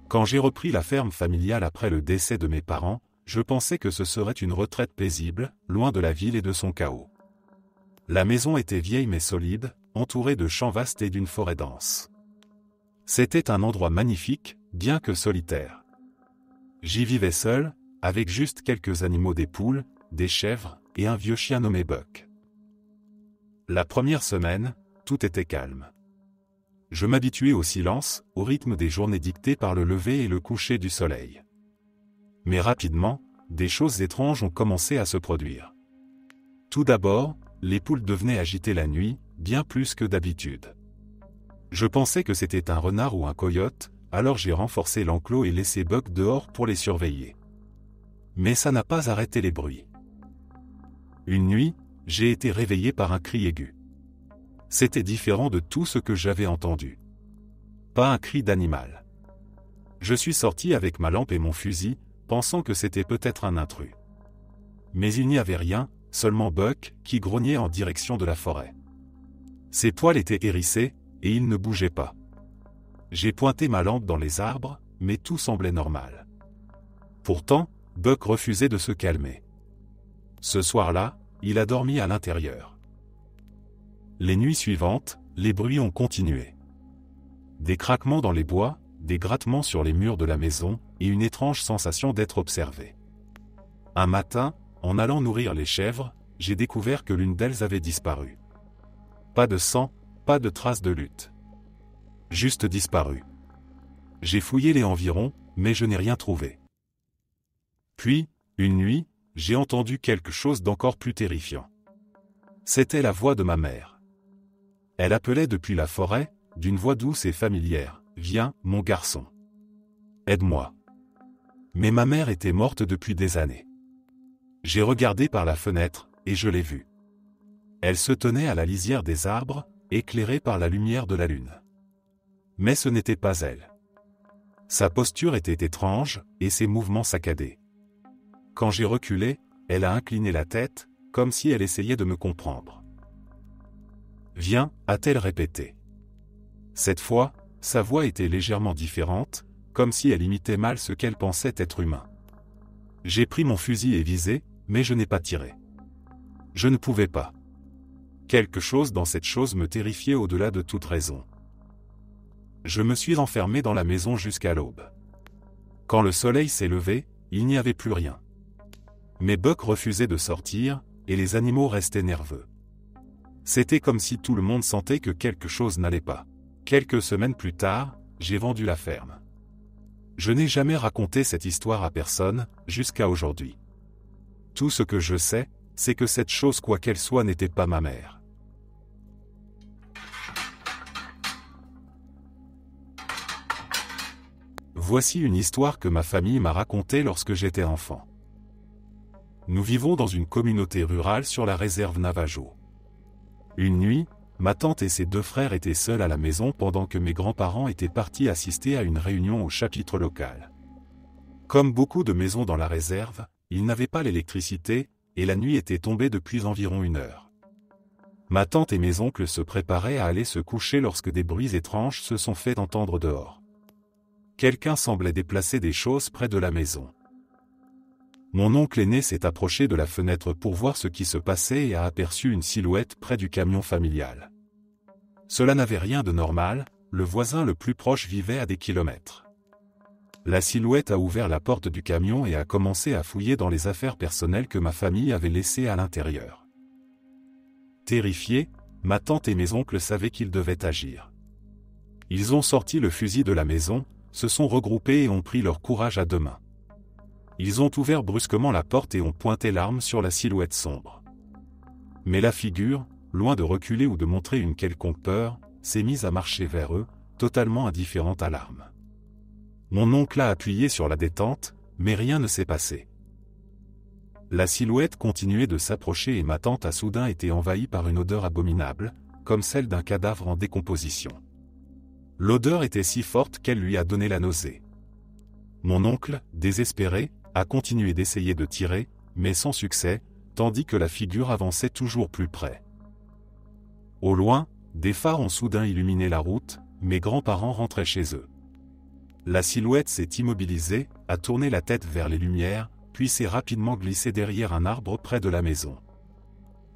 Quand j'ai repris la ferme familiale après le décès de mes parents, je pensais que ce serait une retraite paisible, loin de la ville et de son chaos. La maison était vieille mais solide, entourée de champs vastes et d'une forêt dense. C'était un endroit magnifique, bien que solitaire. J'y vivais seul, avec juste quelques animaux, des poules, des chèvres, et un vieux chien nommé Buck. La première semaine, tout était calme. Je m'habituais au silence, au rythme des journées dictées par le lever et le coucher du soleil. Mais rapidement, des choses étranges ont commencé à se produire. Tout d'abord, les poules devenaient agitées la nuit, bien plus que d'habitude. Je pensais que c'était un renard ou un coyote, alors j'ai renforcé l'enclos et laissé Buck dehors pour les surveiller. Mais ça n'a pas arrêté les bruits. Une nuit, j'ai été réveillé par un cri aigu. C'était différent de tout ce que j'avais entendu. Pas un cri d'animal. Je suis sorti avec ma lampe et mon fusil, pensant que c'était peut-être un intrus. Mais il n'y avait rien, seulement Buck, qui grognait en direction de la forêt. Ses poils étaient hérissés, et il ne bougeait pas. J'ai pointé ma lampe dans les arbres, mais tout semblait normal. Pourtant, Buck refusait de se calmer. Ce soir-là, il a dormi à l'intérieur. Les nuits suivantes, les bruits ont continué. Des craquements dans les bois, des grattements sur les murs de la maison, et une étrange sensation d'être observé. Un matin, en allant nourrir les chèvres, j'ai découvert que l'une d'elles avait disparu. Pas de sang, pas de traces de lutte. Juste disparu. J'ai fouillé les environs, mais je n'ai rien trouvé. Puis, une nuit, j'ai entendu quelque chose d'encore plus terrifiant. C'était la voix de ma mère. Elle appelait depuis la forêt, d'une voix douce et familière. « Viens, mon garçon. Aide-moi. » Mais ma mère était morte depuis des années. J'ai regardé par la fenêtre, et je l'ai vue. Elle se tenait à la lisière des arbres, éclairée par la lumière de la lune. Mais ce n'était pas elle. Sa posture était étrange, et ses mouvements saccadés. Quand j'ai reculé, elle a incliné la tête, comme si elle essayait de me comprendre. « Viens », a-t-elle répété. Cette fois, sa voix était légèrement différente, comme si elle imitait mal ce qu'elle pensait être humain. J'ai pris mon fusil et visé, mais je n'ai pas tiré. Je ne pouvais pas. Quelque chose dans cette chose me terrifiait au-delà de toute raison. Je me suis enfermé dans la maison jusqu'à l'aube. Quand le soleil s'est levé, il n'y avait plus rien. Mais Buck refusait de sortir, et les animaux restaient nerveux. C'était comme si tout le monde sentait que quelque chose n'allait pas. Quelques semaines plus tard, j'ai vendu la ferme. Je n'ai jamais raconté cette histoire à personne, jusqu'à aujourd'hui. Tout ce que je sais, c'est que cette chose, quoi qu'elle soit, n'était pas ma mère. Voici une histoire que ma famille m'a racontée lorsque j'étais enfant. Nous vivons dans une communauté rurale sur la réserve Navajo. Une nuit, ma tante et ses 2 frères étaient seuls à la maison pendant que mes grands-parents étaient partis assister à une réunion au chapitre local. Comme beaucoup de maisons dans la réserve, ils n'avaient pas l'électricité, et la nuit était tombée depuis environ 1 heure. Ma tante et mes oncles se préparaient à aller se coucher lorsque des bruits étranges se sont fait entendre dehors. Quelqu'un semblait déplacer des choses près de la maison. Mon oncle aîné s'est approché de la fenêtre pour voir ce qui se passait et a aperçu une silhouette près du camion familial. Cela n'avait rien de normal, le voisin le plus proche vivait à des kilomètres. La silhouette a ouvert la porte du camion et a commencé à fouiller dans les affaires personnelles que ma famille avait laissées à l'intérieur. Terrifiés, ma tante et mes oncles savaient qu'ils devaient agir. Ils ont sorti le fusil de la maison, se sont regroupés et ont pris leur courage à deux mains. Ils ont ouvert brusquement la porte et ont pointé l'arme sur la silhouette sombre. Mais la figure, loin de reculer ou de montrer une quelconque peur, s'est mise à marcher vers eux, totalement indifférente à l'arme. Mon oncle a appuyé sur la détente, mais rien ne s'est passé. La silhouette continuait de s'approcher et ma tante a soudain été envahie par une odeur abominable, comme celle d'un cadavre en décomposition. L'odeur était si forte qu'elle lui a donné la nausée. Mon oncle, désespéré, a continué d'essayer de tirer, mais sans succès, tandis que la figure avançait toujours plus près. Au loin, des phares ont soudain illuminé la route, mes grands-parents rentraient chez eux. La silhouette s'est immobilisée, a tourné la tête vers les lumières, puis s'est rapidement glissée derrière un arbre près de la maison.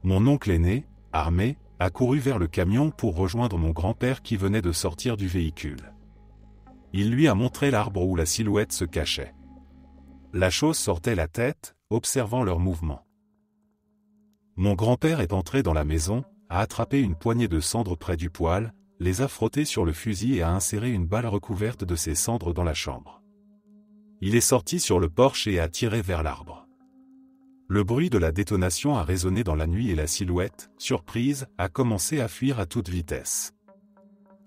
Mon oncle aîné, armé, a couru vers le camion pour rejoindre mon grand-père qui venait de sortir du véhicule. Il lui a montré l'arbre où la silhouette se cachait. La chose sortait la tête, observant leurs mouvements. Mon grand-père est entré dans la maison, a attrapé une poignée de cendres près du poêle, les a frottés sur le fusil et a inséré une balle recouverte de ces cendres dans la chambre. Il est sorti sur le porche et a tiré vers l'arbre. Le bruit de la détonation a résonné dans la nuit et la silhouette, surprise, a commencé à fuir à toute vitesse.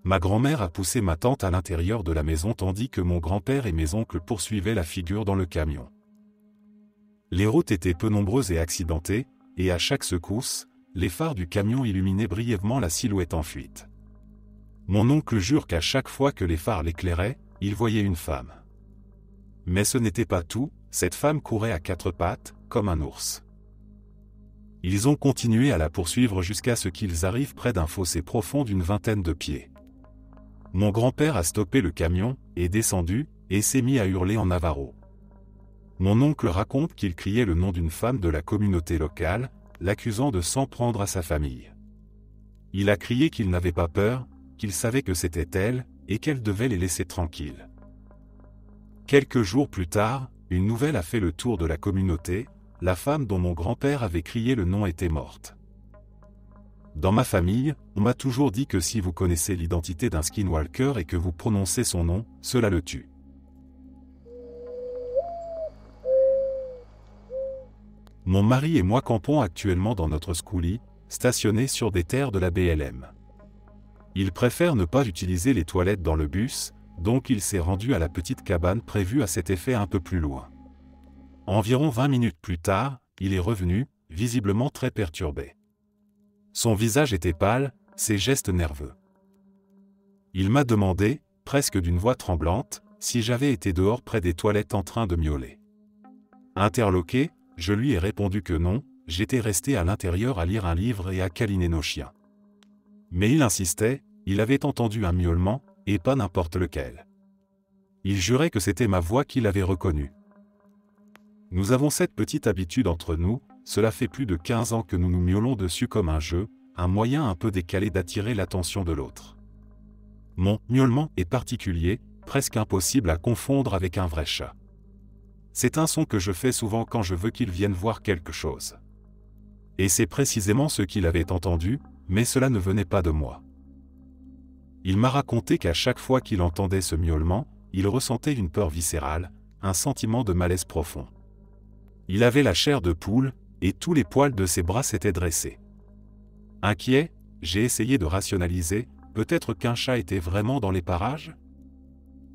Ma grand-mère a poussé ma tante à l'intérieur de la maison tandis que mon grand-père et mes oncles poursuivaient la figure dans le camion. Les routes étaient peu nombreuses et accidentées, et à chaque secousse, les phares du camion illuminaient brièvement la silhouette en fuite. Mon oncle jure qu'à chaque fois que les phares l'éclairaient, il voyait une femme. Mais ce n'était pas tout, cette femme courait à quatre pattes, comme un ours. Ils ont continué à la poursuivre jusqu'à ce qu'ils arrivent près d'un fossé profond d'une vingtaine de pieds. Mon grand-père a stoppé le camion, est descendu, et s'est mis à hurler en navajo. Mon oncle raconte qu'il criait le nom d'une femme de la communauté locale, l'accusant de s'en prendre à sa famille. Il a crié qu'il n'avait pas peur, qu'il savait que c'était elle, et qu'elle devait les laisser tranquilles. Quelques jours plus tard, une nouvelle a fait le tour de la communauté, la femme dont mon grand-père avait crié le nom était morte. Dans ma famille, on m'a toujours dit que si vous connaissez l'identité d'un skinwalker et que vous prononcez son nom, cela le tue. Mon mari et moi campons actuellement dans notre schoolie, stationné sur des terres de la BLM. Il préfère ne pas utiliser les toilettes dans le bus, donc il s'est rendu à la petite cabane prévue à cet effet un peu plus loin. Environ 20 minutes plus tard, il est revenu, visiblement très perturbé. Son visage était pâle, ses gestes nerveux. Il m'a demandé, presque d'une voix tremblante, si j'avais été dehors près des toilettes en train de miauler. Interloqué, je lui ai répondu que non, j'étais resté à l'intérieur à lire un livre et à câliner nos chiens. Mais il insistait, il avait entendu un miaulement, et pas n'importe lequel. Il jurait que c'était ma voix qu'il avait reconnue. Nous avons cette petite habitude entre nous, cela fait plus de 15 ans que nous nous miaulons dessus comme un jeu, un moyen un peu décalé d'attirer l'attention de l'autre. Mon miaulement est particulier, presque impossible à confondre avec un vrai chat. C'est un son que je fais souvent quand je veux qu'il vienne voir quelque chose. Et c'est précisément ce qu'il avait entendu, mais cela ne venait pas de moi. Il m'a raconté qu'à chaque fois qu'il entendait ce miaulement, il ressentait une peur viscérale, un sentiment de malaise profond. Il avait la chair de poule, et tous les poils de ses bras s'étaient dressés. Inquiet, j'ai essayé de rationaliser, peut-être qu'un chat était vraiment dans les parages ?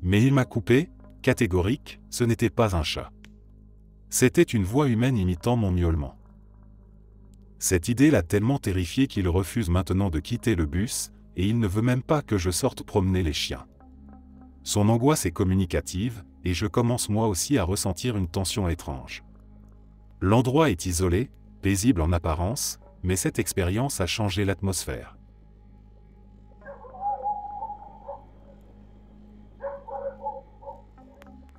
Mais il m'a coupé, catégorique, ce n'était pas un chat. C'était une voix humaine imitant mon miaulement. Cette idée l'a tellement terrifié qu'il refuse maintenant de quitter le bus, et il ne veut même pas que je sorte promener les chiens. Son angoisse est communicative, et je commence moi aussi à ressentir une tension étrange. L'endroit est isolé, paisible en apparence, mais cette expérience a changé l'atmosphère.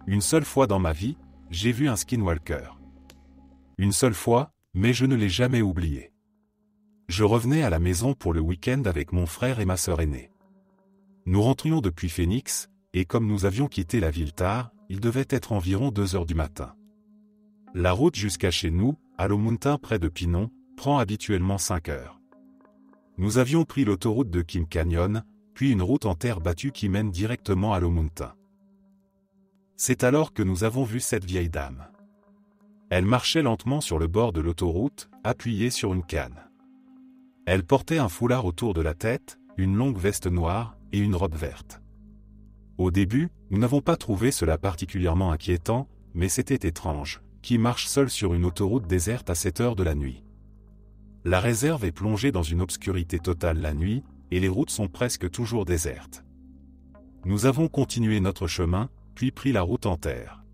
Une seule fois dans ma vie, j'ai vu un skinwalker. Une seule fois, mais je ne l'ai jamais oublié. Je revenais à la maison pour le week-end avec mon frère et ma sœur aînée. Nous rentrions depuis Phoenix, et comme nous avions quitté la ville tard, il devait être environ 2 heures du matin. La route jusqu'à chez nous, à Lomuntin près de Pinon, prend habituellement 5 heures. Nous avions pris l'autoroute de King Canyon, puis une route en terre battue qui mène directement à Lomuntin. C'est alors que nous avons vu cette vieille dame. Elle marchait lentement sur le bord de l'autoroute, appuyée sur une canne. Elle portait un foulard autour de la tête, une longue veste noire et une robe verte. Au début, nous n'avons pas trouvé cela particulièrement inquiétant, mais c'était étrange, qui marche seule sur une autoroute déserte à 7 heures de la nuit. La réserve est plongée dans une obscurité totale la nuit, et les routes sont presque toujours désertes. Nous avons continué notre chemin, puis pris la route en terre.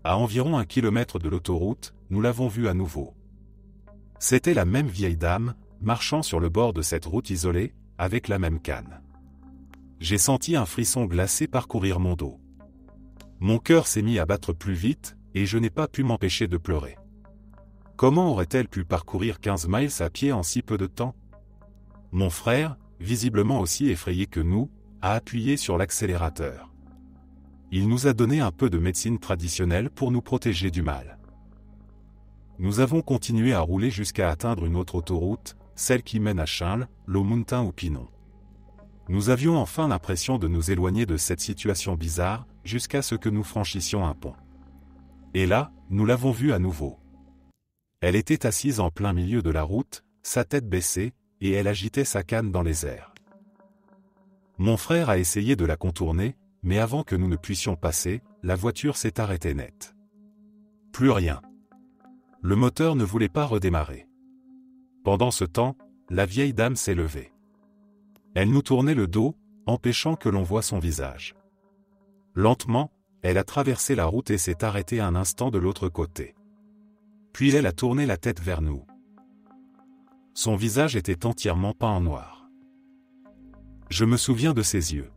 À environ 1 kilomètre de l'autoroute, nous l'avons vue à nouveau. C'était la même vieille dame, marchant sur le bord de cette route isolée, avec la même canne. J'ai senti un frisson glacé parcourir mon dos. Mon cœur s'est mis à battre plus vite, et je n'ai pas pu m'empêcher de pleurer. Comment aurait-elle pu parcourir 15 miles à pied en si peu de temps? Mon frère, visiblement aussi effrayé que nous, a appuyé sur l'accélérateur. Il nous a donné un peu de médecine traditionnelle pour nous protéger du mal. Nous avons continué à rouler jusqu'à atteindre une autre autoroute, celle qui mène à Chinle, Lomuntin ou Pinon. Nous avions enfin l'impression de nous éloigner de cette situation bizarre, jusqu'à ce que nous franchissions un pont. Et là, nous l'avons vue à nouveau. Elle était assise en plein milieu de la route, sa tête baissée, et elle agitait sa canne dans les airs. Mon frère a essayé de la contourner, mais avant que nous ne puissions passer, la voiture s'est arrêtée net. Plus rien. Le moteur ne voulait pas redémarrer. Pendant ce temps, la vieille dame s'est levée. Elle nous tournait le dos, empêchant que l'on voie son visage. Lentement, elle a traversé la route et s'est arrêtée un instant de l'autre côté. Puis elle a tourné la tête vers nous. Son visage était entièrement peint en noir. Je me souviens de ses yeux.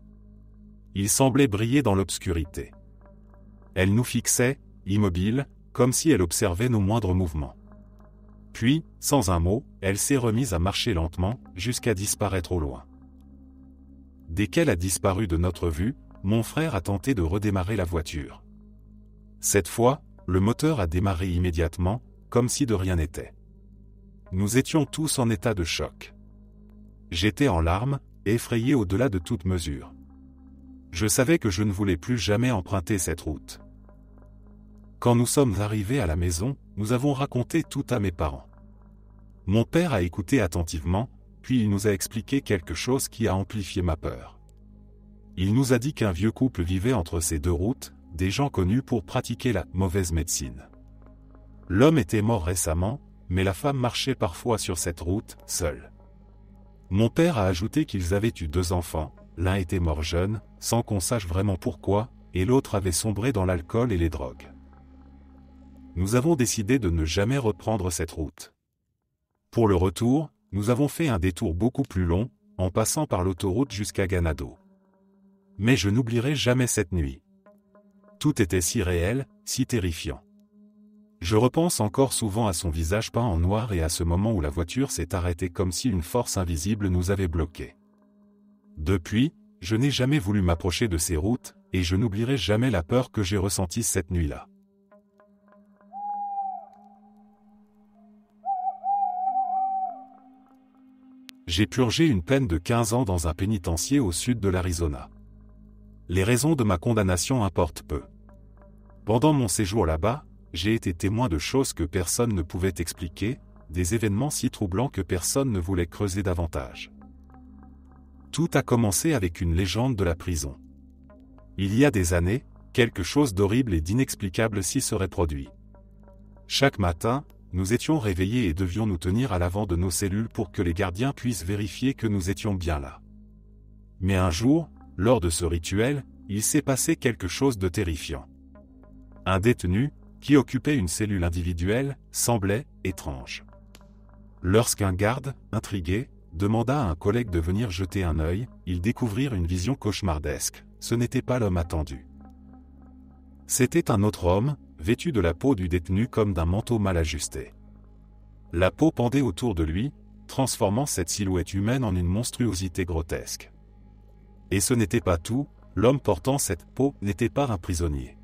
Ils semblaient briller dans l'obscurité. Elle nous fixait, immobile, comme si elle observait nos moindres mouvements. Puis, sans un mot, elle s'est remise à marcher lentement, jusqu'à disparaître au loin. Dès qu'elle a disparu de notre vue, mon frère a tenté de redémarrer la voiture. Cette fois, le moteur a démarré immédiatement, comme si de rien n'était. Nous étions tous en état de choc. J'étais en larmes, effrayé au-delà de toute mesure. Je savais que je ne voulais plus jamais emprunter cette route. Quand nous sommes arrivés à la maison, nous avons raconté tout à mes parents. Mon père a écouté attentivement, puis il nous a expliqué quelque chose qui a amplifié ma peur. Il nous a dit qu'un vieux couple vivait entre ces deux routes, des gens connus pour pratiquer la mauvaise médecine. L'homme était mort récemment, mais la femme marchait parfois sur cette route, seule. Mon père a ajouté qu'ils avaient eu 2 enfants, l'un était mort jeune, sans qu'on sache vraiment pourquoi, et l'autre avait sombré dans l'alcool et les drogues. Nous avons décidé de ne jamais reprendre cette route. Pour le retour, nous avons fait un détour beaucoup plus long, en passant par l'autoroute jusqu'à Ganado. Mais je n'oublierai jamais cette nuit. Tout était si réel, si terrifiant. Je repense encore souvent à son visage peint en noir et à ce moment où la voiture s'est arrêtée comme si une force invisible nous avait bloqués. Depuis, je n'ai jamais voulu m'approcher de ces routes, et je n'oublierai jamais la peur que j'ai ressentie cette nuit-là. J'ai purgé une peine de 15 ans dans un pénitencier au sud de l'Arizona. Les raisons de ma condamnation importent peu. Pendant mon séjour là-bas, j'ai été témoin de choses que personne ne pouvait expliquer, des événements si troublants que personne ne voulait creuser davantage. Tout a commencé avec une légende de la prison. Il y a des années, quelque chose d'horrible et d'inexplicable s'y serait produit. Chaque matin, nous étions réveillés et devions nous tenir à l'avant de nos cellules pour que les gardiens puissent vérifier que nous étions bien là. Mais un jour, lors de ce rituel, il s'est passé quelque chose de terrifiant. Un détenu, qui occupait une cellule individuelle, semblait étrange. Lorsqu'un garde, intrigué, demanda à un collègue de venir jeter un œil, ils découvrirent une vision cauchemardesque. Ce n'était pas l'homme attendu. C'était un autre homme, vêtu de la peau du détenu comme d'un manteau mal ajusté. La peau pendait autour de lui, transformant cette silhouette humaine en une monstruosité grotesque. Et ce n'était pas tout, l'homme portant cette peau n'était pas un prisonnier.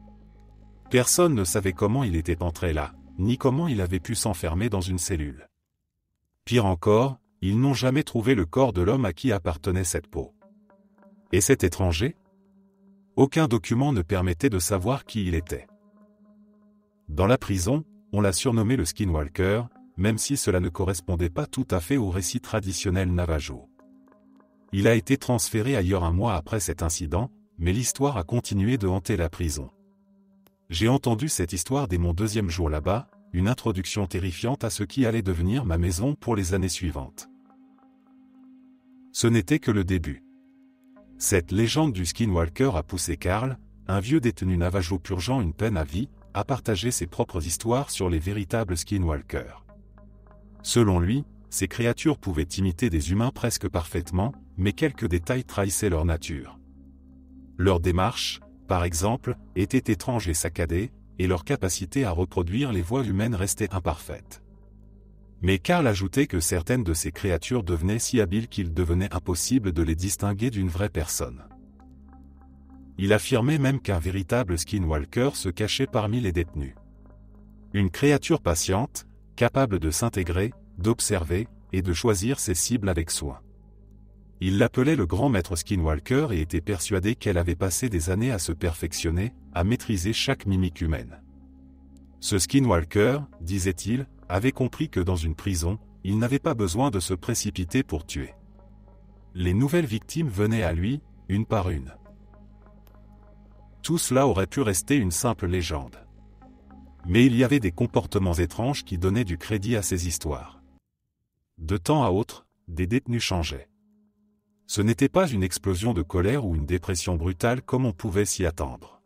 Personne ne savait comment il était entré là, ni comment il avait pu s'enfermer dans une cellule. Pire encore, ils n'ont jamais trouvé le corps de l'homme à qui appartenait cette peau. Et cet étranger? Aucun document ne permettait de savoir qui il était. Dans la prison, on l'a surnommé le Skinwalker, même si cela ne correspondait pas tout à fait au récit traditionnel navajo. Il a été transféré ailleurs un mois après cet incident, mais l'histoire a continué de hanter la prison. J'ai entendu cette histoire dès mon deuxième jour là-bas, une introduction terrifiante à ce qui allait devenir ma maison pour les années suivantes. Ce n'était que le début. Cette légende du Skinwalker a poussé Carl, un vieux détenu navajo purgeant une peine à vie, à partager ses propres histoires sur les véritables Skinwalkers. Selon lui, ces créatures pouvaient imiter des humains presque parfaitement, mais quelques détails trahissaient leur nature. Leur démarche, par exemple, était étrange et saccadée, et leur capacité à reproduire les voix humaines restait imparfaite. Mais Carl ajoutait que certaines de ces créatures devenaient si habiles qu'il devenait impossible de les distinguer d'une vraie personne. Il affirmait même qu'un véritable Skinwalker se cachait parmi les détenus. Une créature patiente, capable de s'intégrer, d'observer, et de choisir ses cibles avec soin. Il l'appelait le grand maître Skinwalker et était persuadé qu'elle avait passé des années à se perfectionner, à maîtriser chaque mimique humaine. Ce Skinwalker, disait-il, avait compris que dans une prison, il n'avait pas besoin de se précipiter pour tuer. Les nouvelles victimes venaient à lui, une par une. Tout cela aurait pu rester une simple légende. Mais il y avait des comportements étranges qui donnaient du crédit à ces histoires. De temps à autre, des détenus changeaient. Ce n'était pas une explosion de colère ou une dépression brutale comme on pouvait s'y attendre.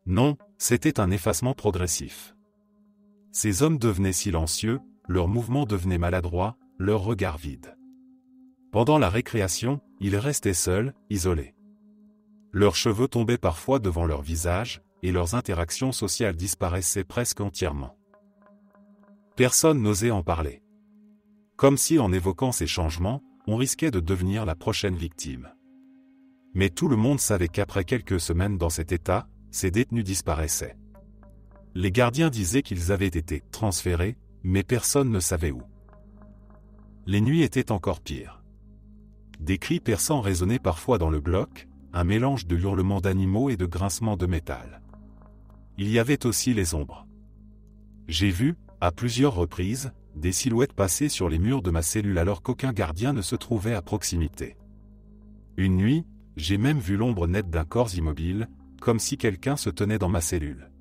Non, c'était un effacement progressif. Ces hommes devenaient silencieux, leurs mouvements devenaient maladroits, leurs regards vides. Pendant la récréation, ils restaient seuls, isolés. Leurs cheveux tombaient parfois devant leur visage, et leurs interactions sociales disparaissaient presque entièrement. Personne n'osait en parler. Comme si en évoquant ces changements, on risquait de devenir la prochaine victime. Mais tout le monde savait qu'après quelques semaines dans cet état, ces détenus disparaissaient. Les gardiens disaient qu'ils avaient été transférés, mais personne ne savait où. Les nuits étaient encore pires. Des cris perçants résonnaient parfois dans le bloc, un mélange de hurlements d'animaux et de grincements de métal. Il y avait aussi les ombres. J'ai vu, à plusieurs reprises, des silhouettes passer sur les murs de ma cellule alors qu'aucun gardien ne se trouvait à proximité. Une nuit, j'ai même vu l'ombre nette d'un corps immobile, comme si quelqu'un se tenait dans ma cellule.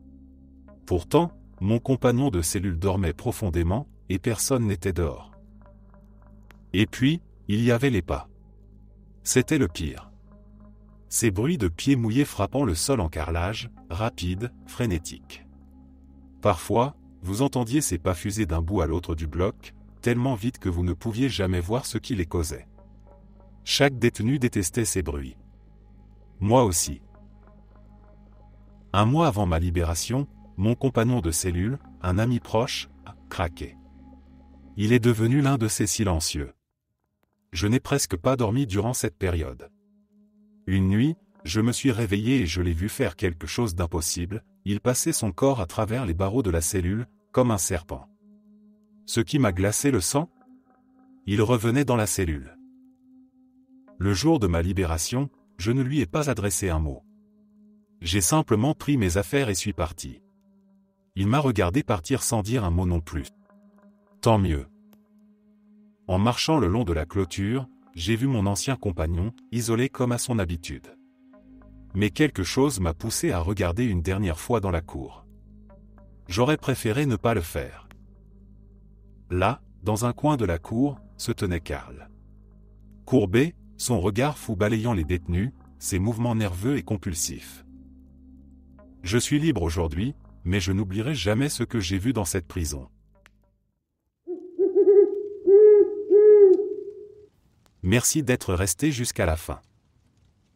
Pourtant, mon compagnon de cellule dormait profondément, et personne n'était dehors. Et puis, il y avait les pas. C'était le pire. Ces bruits de pieds mouillés frappant le sol en carrelage, rapides, frénétiques. Parfois, vous entendiez ces pas fuser d'un bout à l'autre du bloc, tellement vite que vous ne pouviez jamais voir ce qui les causait. Chaque détenu détestait ces bruits. Moi aussi. Un mois avant ma libération, mon compagnon de cellule, un ami proche, a craqué. Il est devenu l'un de ces silencieux. Je n'ai presque pas dormi durant cette période. Une nuit, je me suis réveillé et je l'ai vu faire quelque chose d'impossible, il passait son corps à travers les barreaux de la cellule, comme un serpent. Ce qui m'a glacé le sang? Il revenait dans la cellule. Le jour de ma libération, je ne lui ai pas adressé un mot. J'ai simplement pris mes affaires et suis parti. Il m'a regardé partir sans dire un mot non plus. Tant mieux. En marchant le long de la clôture, j'ai vu mon ancien compagnon, isolé comme à son habitude. Mais quelque chose m'a poussé à regarder une dernière fois dans la cour. J'aurais préféré ne pas le faire. Là, dans un coin de la cour, se tenait Carl. Courbé, son regard fou balayant les détenus, ses mouvements nerveux et compulsifs. Je suis libre aujourd'hui, mais je n'oublierai jamais ce que j'ai vu dans cette prison. Merci d'être resté jusqu'à la fin.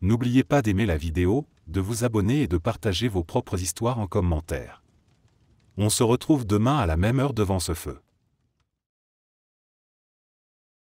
N'oubliez pas d'aimer la vidéo, de vous abonner et de partager vos propres histoires en commentaire. On se retrouve demain à la même heure devant ce feu.